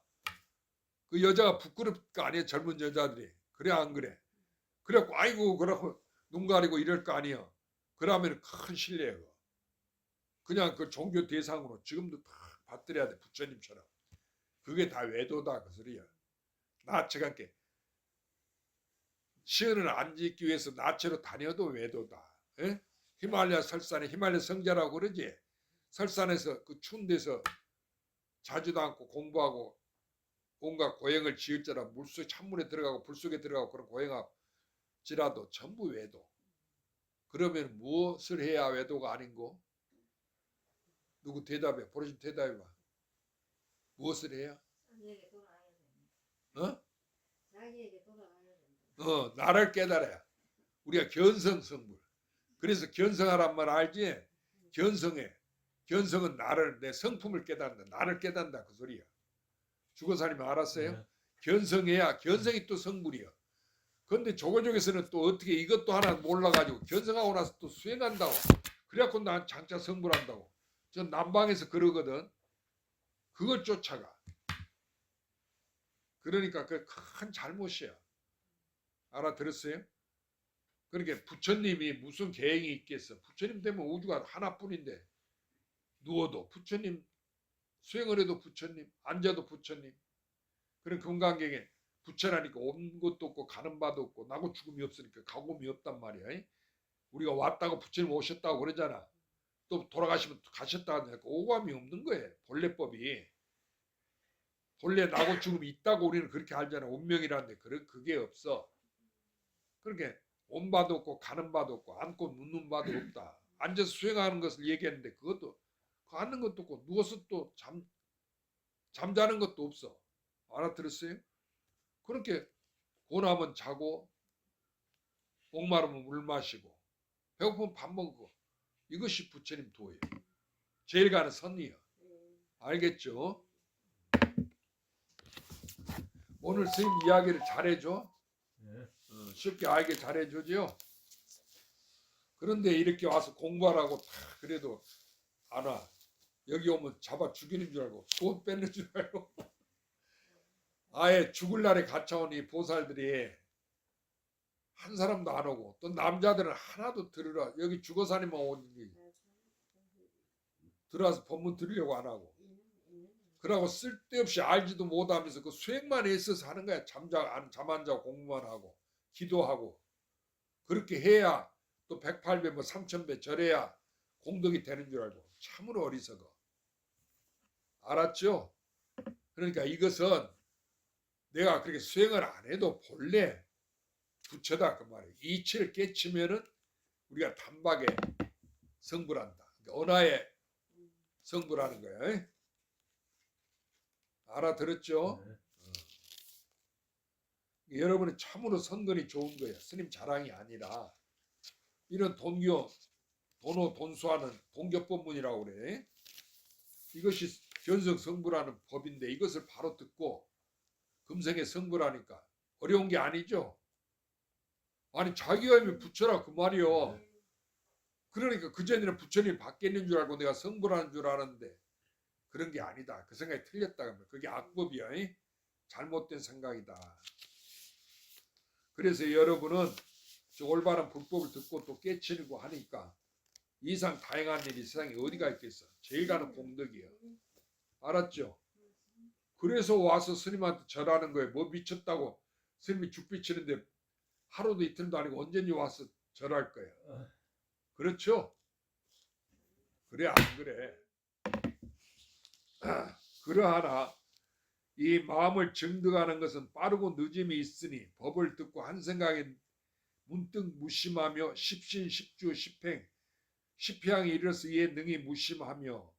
그 여자가 부끄럽을 거 아니에요. 젊은 여자들이. 그래 안 그래? 그래갖고 아이고 그러고 눈 가리고 이럴 거 아니에요. 그러면 큰 신뢰예요. 그냥 그 종교 대상으로 지금도 다 받들여야 돼. 부처님처럼. 그게 다 외도다 그 소리야. 나체가 이렇게 시은을 안 짓기 위해서 나체로 다녀도 외도다. 에? 히말라야 설산에 히말라야 성자라고 그러지. 설산에서 그 추운 데서 자주도 않고 공부하고 온갖 고행을 지을자라 물속 찬물에 들어가고 불 속에 들어가고 그런 고행할지라도 전부 외도. 그러면 무엇을 해야 외도가 아닌고? 누구 대답해? 보러심 대답해봐. 무엇을 해야? 자기에게 돌아와야 된다. 어? 자기에게 돌아와야 된다. 나를 깨달아야. 우리가 견성성불. 그래서 견성하란 말 알지? 견성해. 견성은 나를 내 성품을 깨닫는다. 나를 깨닫는다 그 소리야. 주거사님 알았어요? 네. 견성해야 견성이 또 성불이야. 그런데 조교족에서는 또 어떻게 이것도 하나 몰라가지고 견성하고 나서 또 수행한다고. 그래갖고 난 장차 성불한다고. 전 남방에서 그러거든. 그걸 쫓아가. 그러니까 그 큰 잘못이야. 알아들었어요? 그러니까 부처님이 무슨 계획이 있겠어. 부처님 때문에 우주가 하나뿐인데 누워도 부처님, 수행을 해도 부처님, 앉아도 부처님. 그런 금강경에 부처라니까 온 것도 없고 가는 바도 없고 나고 죽음이 없으니까 가고미 없단 말이야. 우리가 왔다고 부처님 오셨다고 그러잖아. 또 돌아가시면 가셨다 하니까 오감이 없는 거예요. 본래법이. 본래 나고 죽음이 있다고 우리는 그렇게 알잖아. 운명이라는데 그게 없어. 그러니까 온 바도 없고 가는 바도 없고 앉고 눕는 바도 없다. 앉아서 수행하는 것을 얘기했는데 그것도 그 앉는 것도 없고 누워서 또 잠자는 것도 없어. 알아들었어요? 그렇게 고나면 자고 목마르면 물 마시고 배고프면 밥 먹고 이것이 부처님 도예요. 제일 가는 선이요. 알겠죠? 오늘 스님 이야기를 잘해줘. 네. 쉽게 알게 잘해주죠. 그런데 이렇게 와서 공부하라고 다 그래도 안 와. 여기 오면 잡아 죽이는 줄 알고 돈 뺏는 줄 알고 아예 죽을 날에 갇혀온 이 보살들이 한 사람도 안 오고 또 남자들은 하나도 들으라. 여기 주거사님만 오니 들어와서 법문 들으려고 안 하고 그러고 쓸데없이 알지도 못하면서 그 수행만 있어서 하는 거야. 잠 안 자고 공부만 하고 기도하고 그렇게 해야 또 108배 뭐 3000배 절해야 공덕이 되는 줄 알고 참으로 어리석어. 알았죠? 그러니까 이것은 내가 그렇게 수행을 안 해도 본래 부처다 그 말이에요. 이치를 깨치면은 우리가 단박에 성불한다. 그러니까 언하에 성불하는 거예요. 알아들었죠? 네. 여러분은 참으로 선근이 좋은 거예요. 스님 자랑이 아니라 이런 동교 돈수하는 동격법문이라고 그래. 이것이 견성 성불하는 법인데 이것을 바로 듣고 금생에 성불하니까 어려운 게 아니죠. 아니 자기가 하면 부처라 그 말이요. 그러니까 그전에는 부처님이 밖에 있는 줄 알고 내가 성불하는 줄 알았는데 그런 게 아니다. 그 생각이 틀렸다 그러면 그게 악법이야. 잘못된 생각이다. 그래서 여러분은 저 올바른 불법을 듣고 또 깨치려고 하니까 이상 다행한 일이 세상에 어디가 있겠어. 제일 가는 공덕이야. 알았죠? 그래서 와서 스님한테 절하는 거예요. 뭐 미쳤다고 스님이 죽비치는데 하루도 이틀도 아니고 언제니 와서 절할 거예요. 그렇죠? 그래 안 그래? 그러하나 이 마음을 증득하는 것은 빠르고 늦음이 있으니 법을 듣고 한 생각에 문득 무심하며 십신십주 십행 십향에 이르러서 이에 능히 무심하며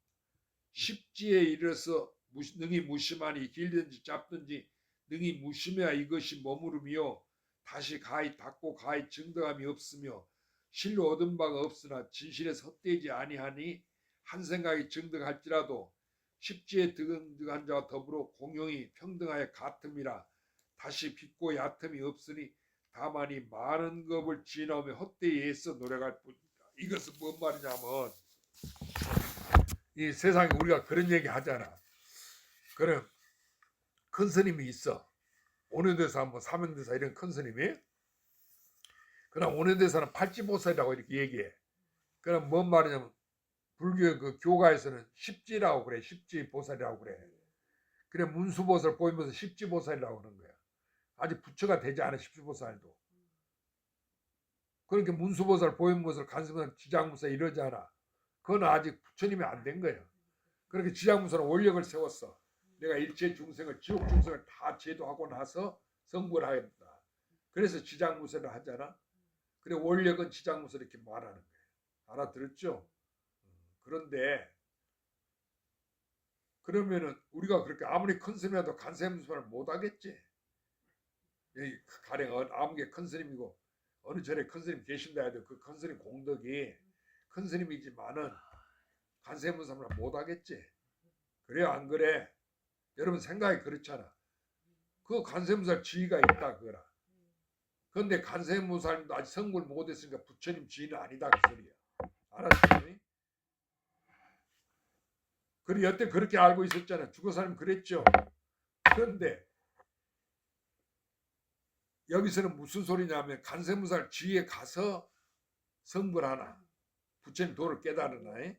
십지에 이르러서 능히 무심하니 길든지 짧든지 능히 무심해야 이것이 머무름이요 다시 가히 닫고 가히 증득함이 없으며 실로 얻은 바가 없으나 진실에서 헛되지 아니하니 한 생각이 증득할지라도 십지에 등득한 자와 더불어 공용이 평등하여 같음이라 다시 빚고 얕음이 없으니 다만 이 많은 겁을 지나오며 헛되이 애써 노력할 뿐이다. 이것은 뭔 말이냐면 이 세상에 우리가 그런 얘기 하잖아. 그럼 큰 스님이 있어. 오는대사 뭐 사명대사 이런 큰 스님이. 그럼 오는대사는 팔찌보살이라고 이렇게 얘기해. 그럼 뭔 말이냐면 불교 그 교가에서는 십지라고 그래. 십지보살이라고 그래. 그래 문수보살 보이면서 십지보살이라고 하는 거야. 아직 부처가 되지 않은 십지보살도. 그렇게 문수보살, 보현보살, 간섭보살, 지장무살 이러잖아. 그건 아직 부처님이 안 된 거예요. 그렇게 지장무살은 원력을 세웠어. 내가 일체 중생을 지옥 중생을 다 제도하고 나서 성불을 하였다. 그래서 지장무살을 하잖아. 그래 원력은 지장무살 이렇게 말하는 거예요. 알아들었죠? 그런데 그러면은 우리가 그렇게 아무리 큰 스님이라도 간세무살을 못 하겠지. 가령 아무게 큰 스님이고 어느 절에 큰 스님 계신다 해도 그 큰 스님 공덕이 큰 스님이지만은 간세무살을 못 하겠지. 그래요 안 그래? 여러분 생각이 그렇잖아. 그 간세무살 지위가 있다 그거라. 그런데 간세무살도 아직 성불 못했으니까 부처님 지위는 아니다 그 소리야. 알았지? 그래 여태 그렇게 알고 있었잖아. 죽은 사람이 그랬죠. 그런데 여기서는 무슨 소리냐면 간세무살 지위에 가서 성불하나 부처님 도를 깨달으나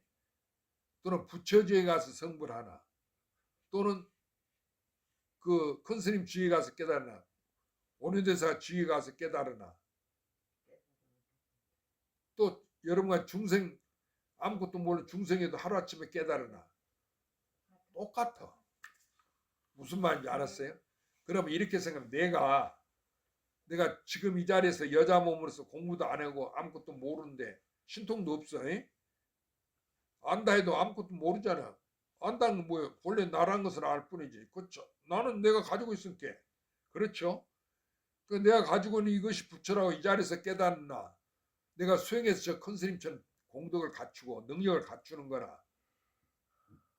또는 부처지에 가서 성불하나 또는 그 큰 스님 지위에 가서 깨달으나 원효대사 지위에 가서 깨달으나 또 여러분과 중생 아무것도 모르는 중생에도 하루아침에 깨달으나 똑같아. 무슨 말인지 알았어요? 그러면 이렇게 생각하면 내가 지금 이 자리에서 여자 몸으로서 공부도 안 하고 아무것도 모르는데 신통도 없어. 안다 해도 아무것도 모르잖아. 안다는 건 뭐예요? 본래 나란 것을 알 뿐이지. 그렇죠? 나는 내가 가지고 있을게. 그렇죠? 그 내가 가지고 있는 이것이 부처라고 이 자리에서 깨닫나 내가 수행해서 저 큰 스님처럼 공덕을 갖추고 능력을 갖추는 거나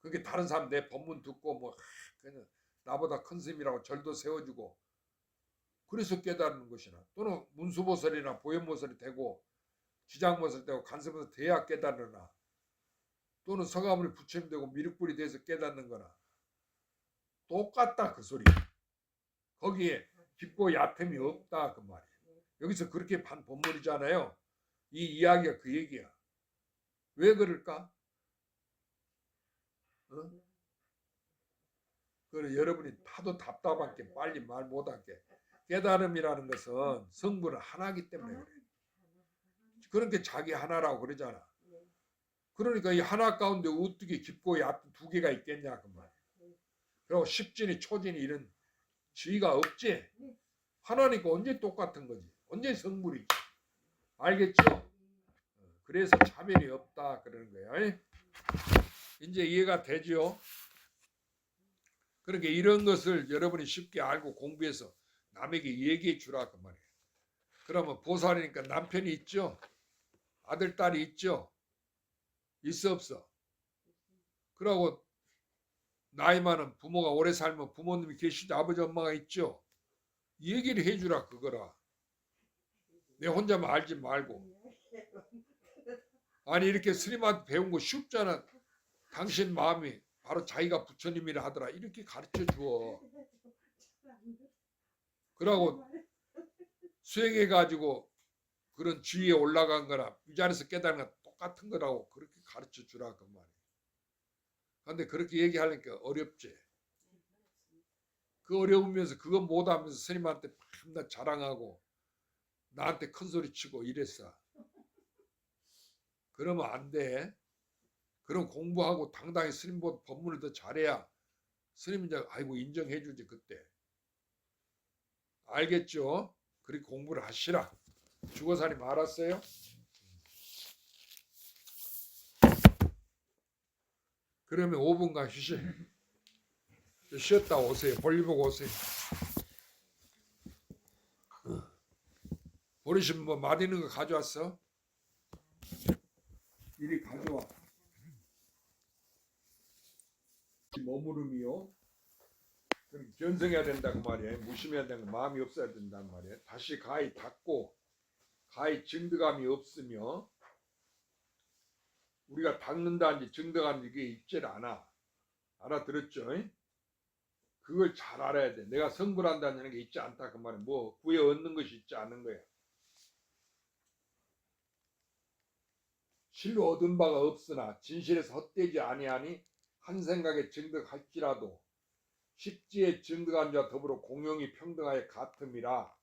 그게 다른 사람 내 법문 듣고 뭐 그냥 나보다 큰 스님이라고 절도 세워주고 그래서 깨달는 것이나 또는 문수보살이나 보현보살이 되고 지장보살이 되고 간섭보살이 돼야 깨달으나 또는 서가모니 부처님 되고 미륵불이 돼서 깨닫는 거나 똑같다 그 소리. 거기에 깊고 얕음이 없다 그 말이에요. 여기서 그렇게 반 본문이잖아요. 이 이야기가 그 얘기야. 왜 그럴까? 그래 여러분이 하도 답답한 게 빨리 말 못한 게 깨달음이라는 것은 성분은 하나이기 때문에 그래. 그러니까 자기 하나라고 그러잖아. 그러니까 이 하나 가운데 어떻게 깊고 얕은 두 개가 있겠냐 그 말이야. 그리고 십진이 초진이 이런 지위가 없지. 하나니까 언제 똑같은 거지. 언제 성불이지. 알겠죠? 그래서 차별이 없다 그러는 거야. 이제 이해가 되죠? 그러니까 이런 것을 여러분이 쉽게 알고 공부해서 남에게 얘기해 주라 그 말이에요. 그러면 보살이니까 남편이 있죠. 아들 딸이 있죠. 있어 없어? 그러고 나이 많은 부모가 오래 살면 부모님이 계시죠. 아버지 엄마가 있죠. 얘기를 해주라 그거라. 내 혼자만 알지 말고. 아니 이렇게 스님한테 배운 거 쉽잖아. 당신 마음이 바로 자기가 부처님이라 하더라. 이렇게 가르쳐 주어. 그러고 수행해가지고 그런 지위에 올라간 거나 이 자리에서 깨달은 거 똑같은 거라고 그렇게 가르쳐 주라 그 말이야. 근데 그렇게 얘기하니까 어렵지. 그 어려우면서 그거 못하면서 스님한테 밤낮 자랑하고 나한테 큰 소리 치고 이랬어. 그러면 안 돼. 그럼 공부하고 당당히 스님보다 법문을 더 잘해야 스님이 이제 아이고 인정해 주지 그때. 알겠죠? 그렇게 공부를 하시라. 죽어살이 말았어요? 그러면 5분간 쉬시. 쉬었다 오세요. 볼일 보고 오세요. 버리신 뭐 맛있는 거 가져왔어? 이리 가져와. 머무름이요. 그럼 견성해야 된다고 말이에요. 무심해야 되는 거 마음이 없어야 된다는 말이에요. 다시 가히 닫고 가히 증득감이 없으며 우리가 닦는다는지 증득하는지 그게 있질 않아. 알아들었죠? 그걸 잘 알아야 돼. 내가 성불한다는 게 있지 않다 그 말이야. 뭐 구해 얻는 것이 있지 않은 거야. 실로 얻은 바가 없으나 진실에서 헛되지 아니하니 한 생각에 증득할지라도 십지에 증득한 자와 더불어 공용이 평등하여 같음이라.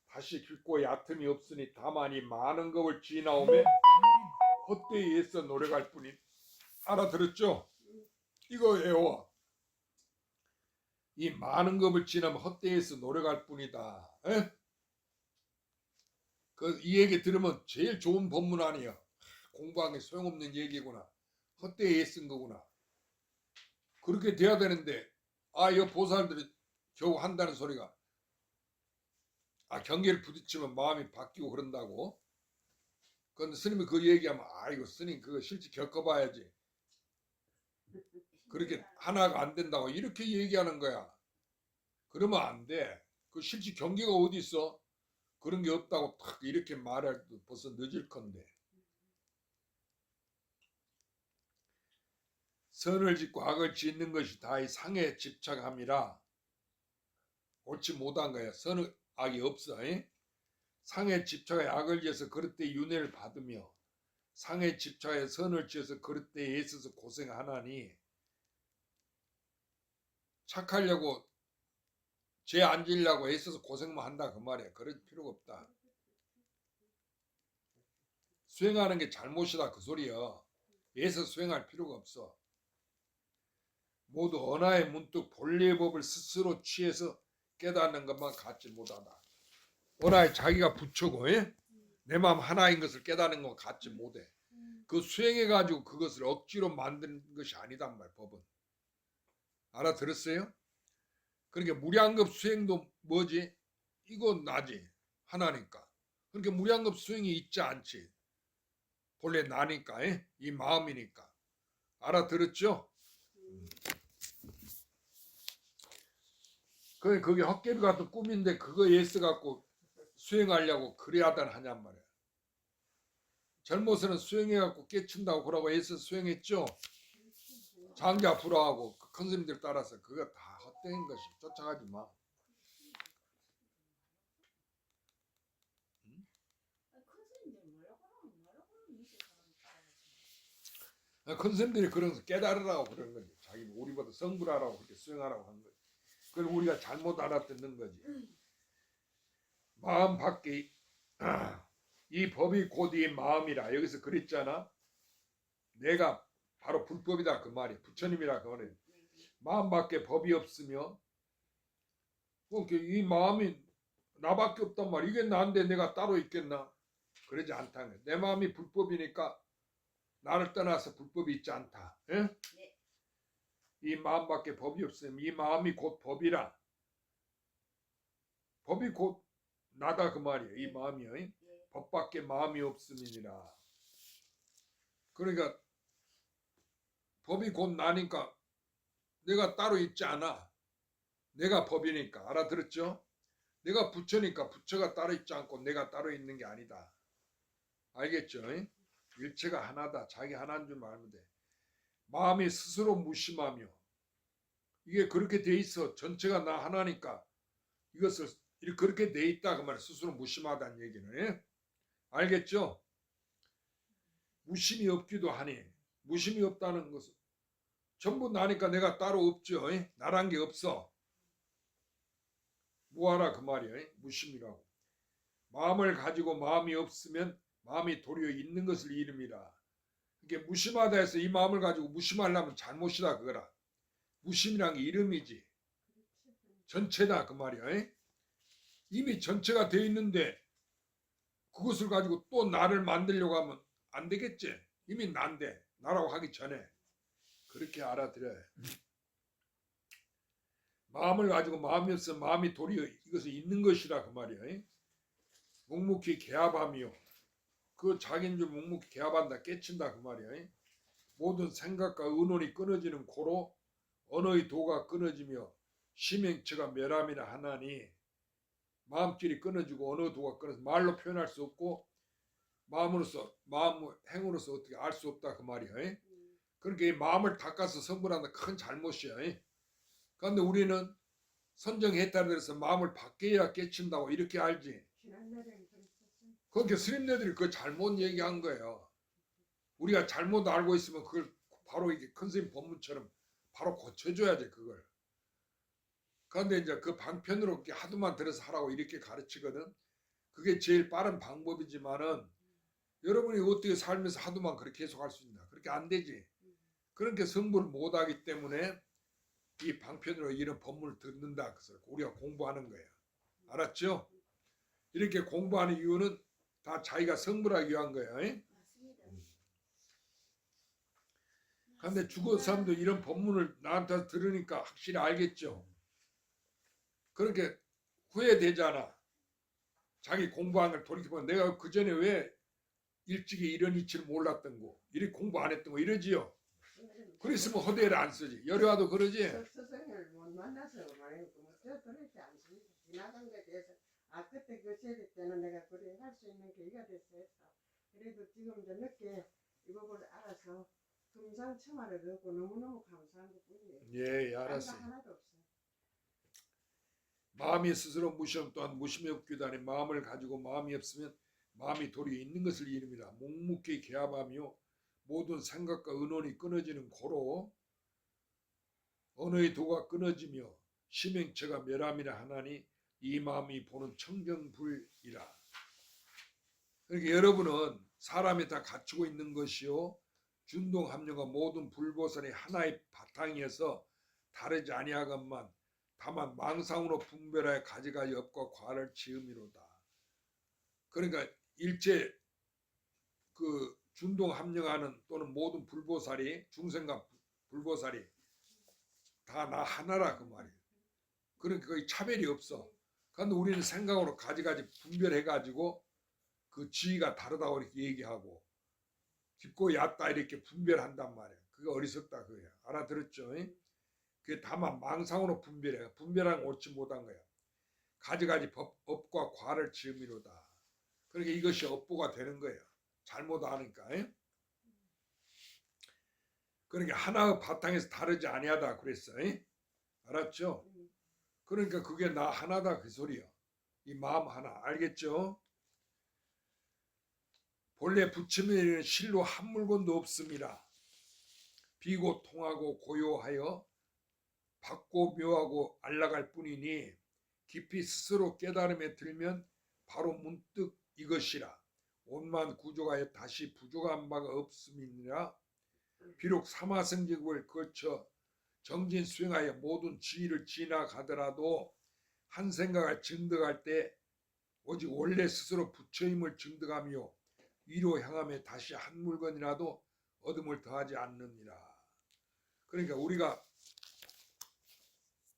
다시 깊고 얕음이 없으니 다만 이 많은 겁을 지나오매 헛되이 애써 노력할 뿐인. 알아들었죠? 이거 외워. 이 많은 겁을 지나면 헛되이 애써 노력할 뿐이다. 이 얘기 들으면 제일 좋은 법문 아니야. 공부한 게 소용없는 얘기구나. 헛되이 애쓴 거구나. 그렇게 돼야 되는데 이거 보살들이 겨우 한다는 소리가 경계를 부딪히면 마음이 바뀌고 그런다고. 그런데 스님이 그 얘기하면 이거 스님 그거 실제 겪어봐야지. 그렇게 하나가 안 된다고 이렇게 얘기하는 거야. 그러면 안 돼. 그 실제 경계가 어디 있어? 그런 게 없다고 딱 이렇게 말할 때 벌써 늦을 건데. 선을 짓고 악을 짓는 것이 다 이 상에 집착함이라. 옳지 못한 거야. 선은 악이 없어. 상에 집착하여 악을 지어서 그릇되 윤회를 받으며 상에 집착하여 선을 지어서 그릇되 애써서 고생하나니 착하려고 죄 안 지려고 애써서 고생만 한다 그 말이야. 그럴 필요가 없다. 수행하는 게 잘못이다 그 소리야. 애써 수행할 필요가 없어. 모두 언하의 문득 본래의 법을 스스로 취해서 깨닫는 것만 갖지 못하다. 언하에 자기가 부처고 내 마음 하나인 것을 깨닫는 건 갖지 못해. 그 수행해가지고 그것을 억지로 만드는 것이 아니단 말 법은. 알아들었어요? 그러니까 무량급 수행도 뭐지? 이건 나지. 하나니까. 그러니까 무량급 수행이 있지 않지. 본래 나니까 이 마음이니까. 알아들었죠? 그게 헛개비 같은 꿈인데 그거 예스 갖고 수행하려고 그래야단 하냔 말이야. 젊어서는 수행해갖고 깨친다고 그러고 애써 수행했죠. 장자 불화하고 큰 스님들 따라서 그거 다 헛된 것이. 쫓아가지 마. 큰 스님들이 그런 거 깨달으라고 그런 거지. 자기 우리보다 성불하라고 그렇게 수행하라고 한 거지. 그걸 우리가 잘못 알아듣는 거지. 마음 밖에 이 법이 곧 이 마음이라. 여기서 그랬잖아. 내가 바로 불법이다 그 말이야. 부처님이라 그 말이야. 마음 밖에 법이 없으며 이 마음이 나밖에 없단 말이야. 이게 나인데 내가 따로 있겠나? 그러지 않다는 거야. 내 마음이 불법이니까 나를 떠나서 불법이 있지 않다. 네. 이 마음밖에 법이 없으면 이 마음이 곧 법이라. 법이 곧 나다 그 말이야. 이 마음이요. 법밖에 마음이 없음이니라. 그러니까 법이 곧 나니까 내가 따로 있지 않아. 내가 법이니까. 알아들었죠? 내가 부처니까 부처가 따로 있지 않고 내가 따로 있는 게 아니다. 알겠죠? 일체가 하나다. 자기 하나인 줄 알면 돼. 마음이 스스로 무심하며 이게 그렇게 돼 있어. 전체가 나 하나니까 이것을 그렇게 돼 있다 그 말이야. 스스로 무심하다는 얘기는. 알겠죠? 무심이 없기도 하니 무심이 없다는 것은 전부 나니까 내가 따로 없죠. 나란 게 없어. 뭐하라 그 말이야. 무심이라고. 마음을 가지고 마음이 없으면 마음이 도리어 있는 것을 이름이라. 이게 무심하다 해서 이 마음을 가지고 무심하려면 잘못이다 그거라. 무심이란 게 이름이지. 전체다 그 말이야. 이미 전체가 되어 있는데 그것을 가지고 또 나를 만들려고 하면 안 되겠지. 이미 난데 나라고 하기 전에. 그렇게 알아들어야 해. 마음을 가지고 마음이 없으면 마음이 도리어 이것을 있는 것이라 그 말이야. 묵묵히 개합하며 그 자기인 줄 묵묵히 개합한다 깨친다 그 말이야. 모든 생각과 의논이 끊어지는 고로 언어의 도가 끊어지며 심행체가 멸함이라 하나니 마음길이 끊어지고 언어 도가 끊어서 말로 표현할 수 없고 마음으로서 마음 행으로서 어떻게 알 수 없다 그 말이야. 그러니까 이 마음을 닦아서 성불한다 큰 잘못이야. 그런데 우리는 선정했다고 해서 마음을 바뀌어야 깨친다고 이렇게 알지. 그러니까 스님네들이 그 잘못 얘기한 거예요. 우리가 잘못 알고 있으면 그걸 바로 이게 큰 스님 법문처럼 바로 고쳐줘야 돼 그걸. 그런데 이제 그 방편으로 이렇게 하도만 들어서 하라고 이렇게 가르치거든. 그게 제일 빠른 방법이지만은 여러분이 어떻게 살면서 하도만 그렇게 계속 할 수 있나? 그렇게 안 되지. 그렇게 성불을 못하기 때문에 이 방편으로 이런 법문을 듣는다. 그래서 우리가 공부하는 거예요. 알았죠? 이렇게 공부하는 이유는 다 자기가 성불하기 위한 거예요. 맞습니다. 그런데 죽은 사람도 이런 법문을 나한테 들으니까 확실히 알겠죠. 그렇게 후회되잖아. 자기 공부한 걸 돌이켜보면 내가 그 전에 왜 일찍이 이런 이치를 몰랐던 거, 이렇게 공부 안 했던 거 이러지요. 그랬으면 허대를 안 쓰지. 여려와도 그러지. 스승을 못 만나서 말이고 저 그렇지 않습니다. 지나간 거에 대해서 그때 그 세대 때는 내가 그래 할 수 있는 계기가 됐어 했어. 그래도 지금 이제 늦게 이 법을 알아서 금상첨화를 얻고 너무너무 감사한 것뿐이에요. 예, 딴거 알았어. 하나도 없어. 마음이 스스로 무심 또한 무심이 없기도 하니 마음을 가지고 마음이 없으면 마음이 도리어 있는 것을 이름이라. 묵묵히 개합하며 모든 생각과 의논이 끊어지는 고로 언어의 도가 끊어지며 심행체가 멸함이라 하나니 이 마음이 보는 청정불이라. 그러니까 여러분은 사람이 다 갖추고 있는 것이요 준동합력과 모든 불보살이 하나의 바탕이어서 다르지 아니하건만 다만 망상으로 분별하여 가지가지 업과 과를 지음이로다. 그러니까 일체 그 준동합력하는 또는 모든 불보살이 중생과 불보살이 다 나 하나라 그 말이에요. 그러니까 거의 차별이 없어. 그런데 우리는 생각으로 가지가지 분별해가지고 그 지위가 다르다고 이렇게 얘기하고 깊고 얕다 이렇게 분별한단 말이야. 그게 어리석다 그거야. 알아들었죠? 그게 다만 망상으로 분별해. 분별한 옳지 못한 거야. 가지가지 업과 과를 지음이로다. 그러니까 이것이 업보가 되는 거예요. 잘못 아니까. 그러니까 하나의 바탕에서 다르지 아니하다 그랬어. 알았죠? 그러니까 그게 나 하나다 그 소리야. 이 마음 하나. 알겠죠? 본래 부처님에는 실로 한 물건도 없습니다. 비고 통하고 고요하여 받고 묘하고 안락할 뿐이니 깊이 스스로 깨달음에 들면 바로 문득 이것이라. 온만 구조가 다시 부족한 바가 없음이니라. 비록 사마성직을 거쳐 정진 수행하여 모든 지위를 지나가더라도 한 생각을 증득할 때 오직 원래 스스로 부처임을 증득하며 위로 향하며 다시 한 물건이라도 얻음을 더하지 않느니라. 그러니까 우리가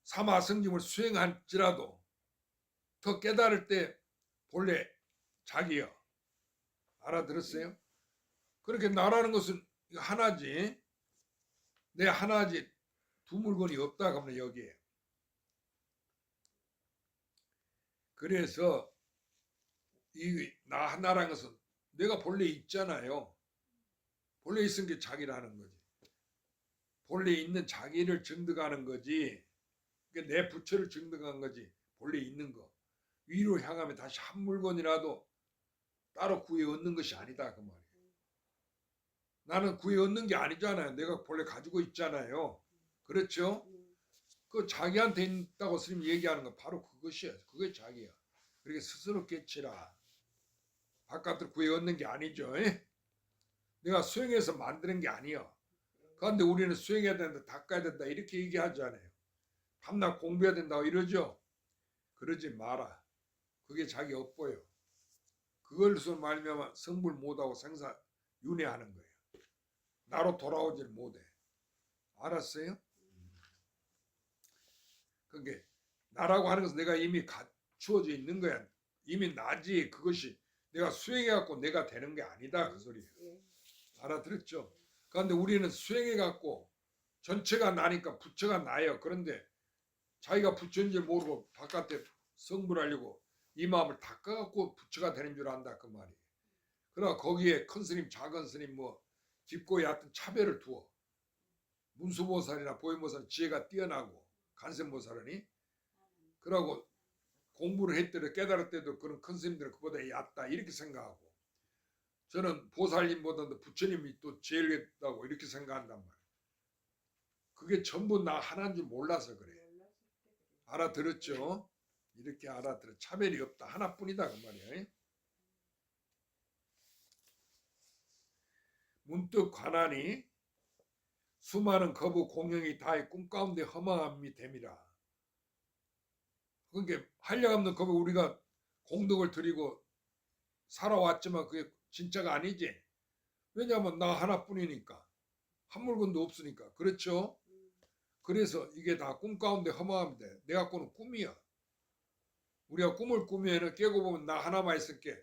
사마성직을 수행할지라도 더 깨달을 때 본래 자기여. 알아들었어요? 그렇게 나라는 것은 하나지. 내 하나지 두 물건이 없다 그러면 여기에. 그래서 이 나 하나라는 것은 내가 본래 있잖아요. 본래 있은 게 자기라는 거지. 본래 있는 자기를 증득하는 거지. 그러니까 내 부처를 증득한 거지. 본래 있는 거. 위로 향하면 다시 한 물건이라도 따로 구해 얻는 것이 아니다 그 말이에요. 나는 구해 얻는 게 아니잖아요. 내가 본래 가지고 있잖아요. 그렇죠? 그 자기한테 있다고 스님이 얘기하는 거 바로 그것이야. 그게 자기야. 그렇게 스스로 깨치라. 바깥으로 구해 얻는 게 아니죠. 에? 내가 수행해서 만드는 게 아니야. 그런데 우리는 수행해야 된다, 닦아야 된다 이렇게 얘기하잖아요. 밤낮 공부해야 된다고 이러죠. 그러지 마라. 그게 자기 업보요. 그걸로 말미암아 성불 못하고 생사 윤회하는 거예요. 나로 돌아오질 못해. 알았어요? 그게 나라고 하는 것은 내가 이미 갖추어져 있는 거야. 이미 나지. 그것이 내가 수행해갖고 내가 되는 게 아니다. 그 소리예요. 알아들었죠? 그런데 우리는 수행해갖고 전체가 나니까 부처가 나요. 그런데 자기가 부처인 줄 모르고 바깥에 성불하려고 이 마음을 닦아갖고 부처가 되는 줄 안다. 그 말이에요. 그러나 거기에 큰 스님, 작은 스님, 뭐 깊고 얕은 차별을 두어. 문수보살이나 보현보살 지혜가 뛰어나고 간센보살은 그러고 공부를 했더라도 깨달았더라도 그런 큰 스님들은 그보다 얕다 이렇게 생각하고 저는 보살님보다도 부처님이 또 제일 겠다고 이렇게 생각한단 말이에요. 그게 전부 나 하나인 줄 몰라서 그래. 알아들었죠? 이렇게 알아들어. 차별이 없다. 하나뿐이다 그 말이에요. 문득 관하니 수많은 거부 공영이 다의 꿈 가운데 허망함이 됨이라. 그러니까 한량없는 거부 우리가 공덕을 드리고 살아왔지만 그게 진짜가 아니지. 왜냐하면 나 하나뿐이니까. 한 물건도 없으니까. 그렇죠? 그래서 이게 다 꿈 가운데 허망함이 돼. 내 갖고는 꿈이야. 우리가 꿈을 꾸면 깨고 보면 나 하나만 있을게.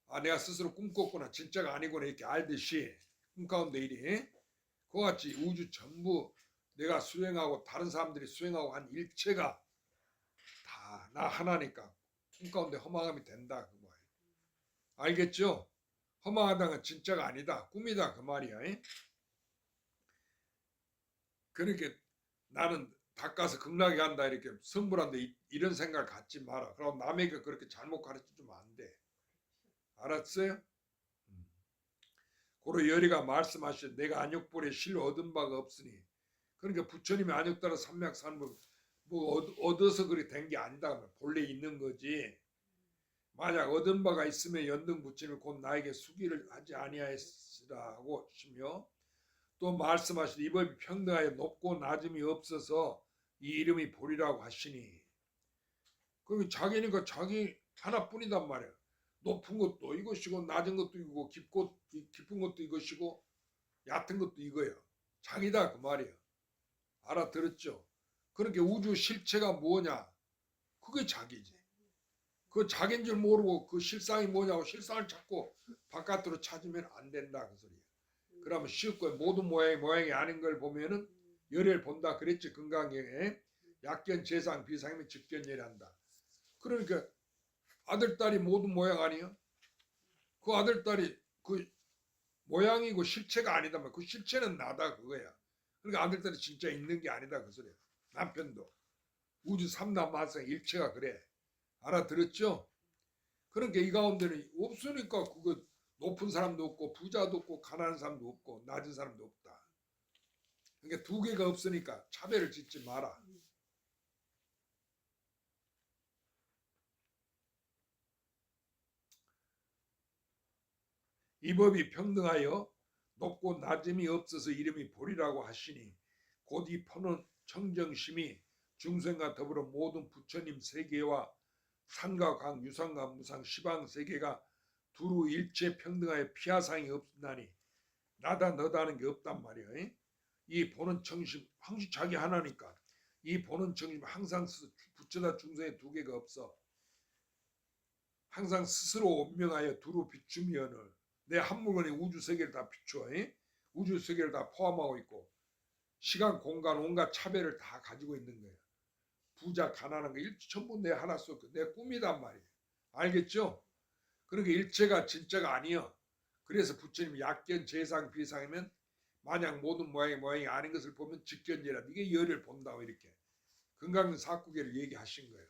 아 내가 스스로 꿈꿨구나. 진짜가 아니구나 이렇게 알듯이 꿈 가운데 일이. 그와 같이 우주 전부 내가 수행하고 다른 사람들이 수행하고 한 일체가 다 나 하나니까 꿈 가운데 허망함이 된다 그 말이에요. 알겠죠? 허망하다는 건 진짜가 아니다. 꿈이다 그 말이야. 그렇게 나는 닦아서 극락에 간다 이렇게 성불한다 이런 생각을 갖지 마라. 그럼 남에게 그렇게 잘못 가르쳐주면 안 돼. 알았어요? 고로 여리가 말씀하신 내가 안욕불에 실로 얻은 바가 없으니 그러니까 부처님이 안욕따라 삼맥산물 뭐 얻어서 그렇게 된 게 아니다. 본래 있는 거지. 만약 얻은 바가 있으면 연등 부처님이 곧 나에게 수기를 하지 아니하였으라 하고 하시며 또 말씀하신 이 법이 평등하여 높고 낮음이 없어서 이 이름이 보리라고 하시니 그게 자기니까 자기 하나뿐이단 말이야. 높은 것도 이것이고 낮은 것도 이거고 깊은 것도 이것이고 얕은 것도 이거야. 자기다 그 말이야. 알아들었죠? 그러니까 우주 실체가 뭐냐? 그게 자기지. 그 자기인 줄 모르고 그 실상이 뭐냐고 실상을 찾고 바깥으로 찾으면 안 된다 그 소리야. 그러면 쉽고 모든 모양이 아닌 걸 보면은 열애를 본다 그랬지. 건강경에 약견 재상 비상이면 직견열한다. 그러니까 아들딸이 모든 모양 아니야? 그 아들딸이 그 모양이고 실체가 아니다면 그 실체는 나다 그거야. 그러니까 아들딸이 진짜 있는 게 아니다 그 소리야. 남편도 우주 삼남 만상 일체가 그래. 알아들었죠? 그러니까 이 가운데는 없으니까 그거 높은 사람도 없고 부자도 없고 가난한 사람도 없고 낮은 사람도 없다. 그러니까 두 개가 없으니까 차별을 짓지 마라. 이 법이 평등하여 높고 낮음이 없어서 이름이 보리라고 하시니 곧 이 퍼는 청정심이 중생과 더불어 모든 부처님 세계와 산과 강, 유상과 무상, 시방 세계가 두루 일체 평등하여 피하상이 없나니 나다 너다 하는 게 없단 말이야. 이 보는 청심 항상 자기 하나니까 이 보는 청심 항상 부처다 중생의 두 개가 없어. 항상 스스로 원명하여 두루 비추면을 내 한 물건이 우주 세계를 다 비추어. 우주 세계를 다 포함하고 있고 시간, 공간, 온갖 차별을 다 가지고 있는 거예요. 부자, 가난한 거 전부 내 하나 쏟고 내 꿈이단 말이에요. 알겠죠? 그러니까 일체가 진짜가 아니여. 그래서 부처님 약견, 재상, 비상이면 만약 모든 모양이 아닌 것을 보면 직견제라. 이게 열을 본다고 이렇게 금강근 사구계를 얘기하신 거예요.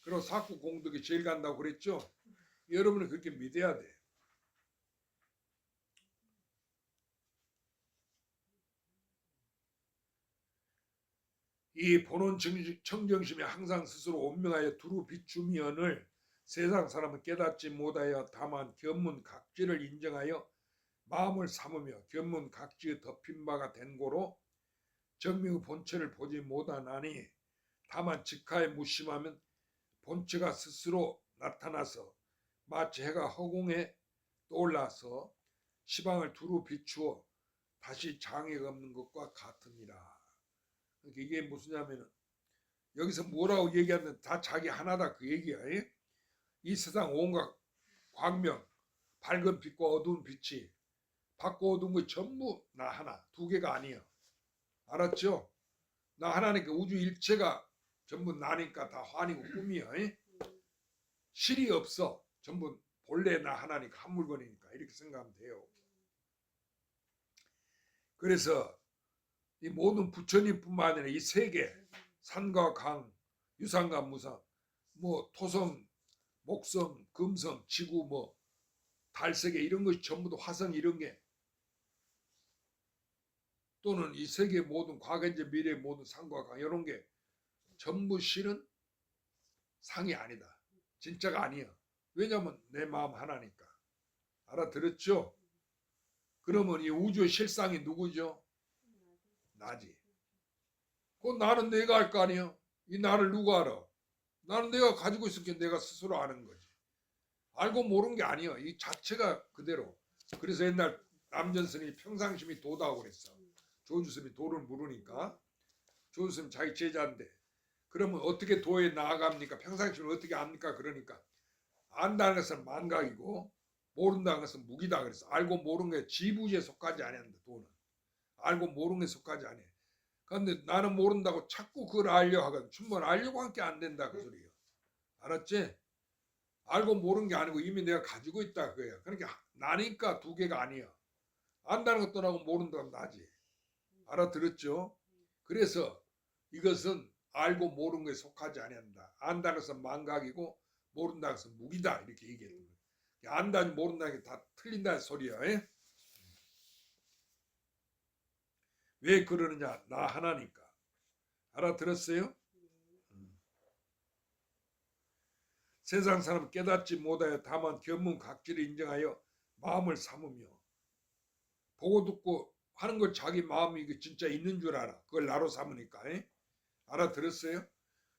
그리고 사구 공덕이 제일 간다고 그랬죠? 여러분은 그렇게 믿어야 돼. 이 본원 청정심이 항상 스스로 온명하여 두루 비추면을 세상 사람은 깨닫지 못하여 다만 견문 각지를 인정하여 마음을 삼으며 견문 각지의 덮인 바가 된 고로 정명의 본체를 보지 못하나니 다만 직하에 무심하면 본체가 스스로 나타나서 마치 해가 허공에 떠올라서 시방을 두루 비추어 다시 장애가 없는 것과 같으니라. 그러니까 이게 무슨냐면은 여기서 뭐라고 얘기하면 다 자기 하나다 그 얘기야. 이 세상 온갖 광명, 밝은 빛과 어두운 빛이 밝고 어두운 거 전부 나 하나, 두 개가 아니야. 알았죠? 나 하나니까 우주 일체가 전부 나니까 다 환이고 꿈이야. 실이 없어. 전부 본래 나 하나니까 한 물건이니까 이렇게 생각하면 돼요. 그래서 이 모든 부처님뿐만 아니라 이 세계 산과 강, 유산과 무산, 뭐 토성, 목성, 금성, 지구, 뭐 달세계 이런 것이 전부 다 화성 이런 게 또는 이 세계 모든 과거 현재 미래 모든 산과 강 이런 게 전부 실은 상이 아니다. 진짜가 아니야. 왜냐하면 내 마음 하나니까. 알아들었죠? 그러면 이 우주의 실상이 누구죠? 나지. 그건 나는 내가 알 거 아니야. 이 나를 누가 알아? 나는 내가 가지고 있을게 내가 스스로 아는 거지. 알고 모르는 게 아니야. 이 자체가 그대로. 그래서 옛날 남전스님이 평상심이 도다고 그랬어. 조주스님이 도를 물으니까 조주스님 자기 제자인데 그러면 어떻게 도에 나아갑니까? 평상심을 어떻게 압니까? 그러니까 안다는 것은 만각이고 모른다는 것은 무기다 그랬어. 알고 모르는 게 지부지에 속하지 않는다. 도는. 알고 모르는 게 속하지 않아. 그런데 나는 모른다고 자꾸 그걸 알려 하거든. 충분히 알려고 한 게 안 된다 그 소리예요. 알았지? 알고 모르는 게 아니고 이미 내가 가지고 있다 그거야. 그러니까 나니까 두 개가 아니야. 안다는 것도 나고 모른다는 나지. 알아들었죠? 그래서 이것은 알고 모르는 것에 속하지 않는다. 안다는 것은 망각이고 모른다는 것은 무기다 이렇게 얘기했던 거예요. 안다니 모른다는 게 다 틀린다는 소리야. 왜 그러느냐? 나 하나니까. 알아들었어요? 세상 사람 깨닫지 못하여 다만 견문 각지를 인정하여 마음을 삼으며 보고 듣고 하는 걸 자기 마음이 진짜 있는 줄 알아. 그걸 나로 삼으니까. 알아들었어요?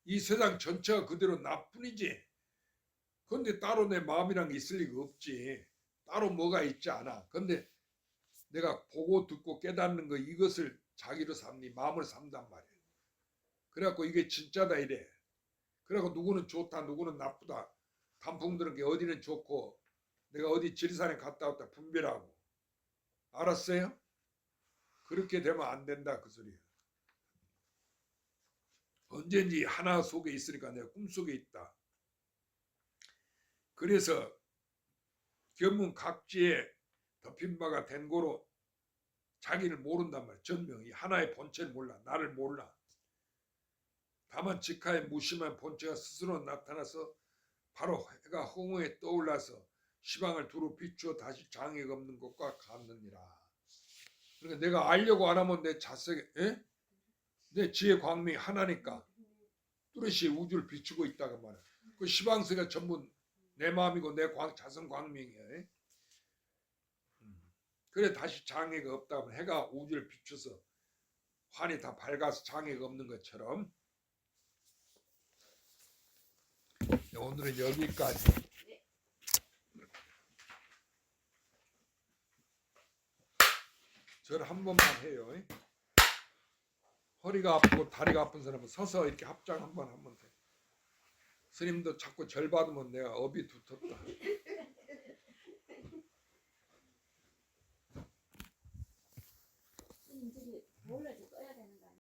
이 세상 전체가 그대로 나뿐이지. 그런데 따로 내 마음이란 게 있을 리가 없지. 따로 뭐가 있지 않아. 그런데 내가 보고 듣고 깨닫는 거 이것을 자기로 삼니 마음을 삼단 말이야. 그래갖고 이게 진짜다 이래. 그래갖고 누구는 좋다 누구는 나쁘다. 단풍 들은 게 어디는 좋고 내가 어디 지리산에 갔다 왔다 분별하고. 알았어요? 그렇게 되면 안 된다 그 소리야. 언제든지 하나 속에 있으니까 내가 꿈속에 있다. 그래서 견문 각지에 덮인 바가 된 고로 자기를 모른단 말이야. 전명이 하나의 본체를 몰라. 나를 몰라. 다만 직하에 무심한 본체가 스스로 나타나서 바로 해가 허공에 떠올라서 시방을 두루 비추어 다시 장애가 없는 것과 같느니라. 그러니까 내가 알려고 안 하면 내 자석에 내 지혜 광명이 하나니까 뚜렷이 우주를 비추고 있다가 말이야. 그 시방세가 전부 내 마음이고 내 자성 광명이야. 그래 다시 장애가 없다면 해가 우주를 비춰서 환이 다 밝아서 장애가 없는 것처럼. 오늘은 여기까지. 절 한 번만 해요. 허리가 아프고 다리가 아픈 사람은 서서 이렇게 합장 한 번 하면 돼. 스님도 자꾸 절 받으면 내가 업이 두텁다. 스님 저기 몰래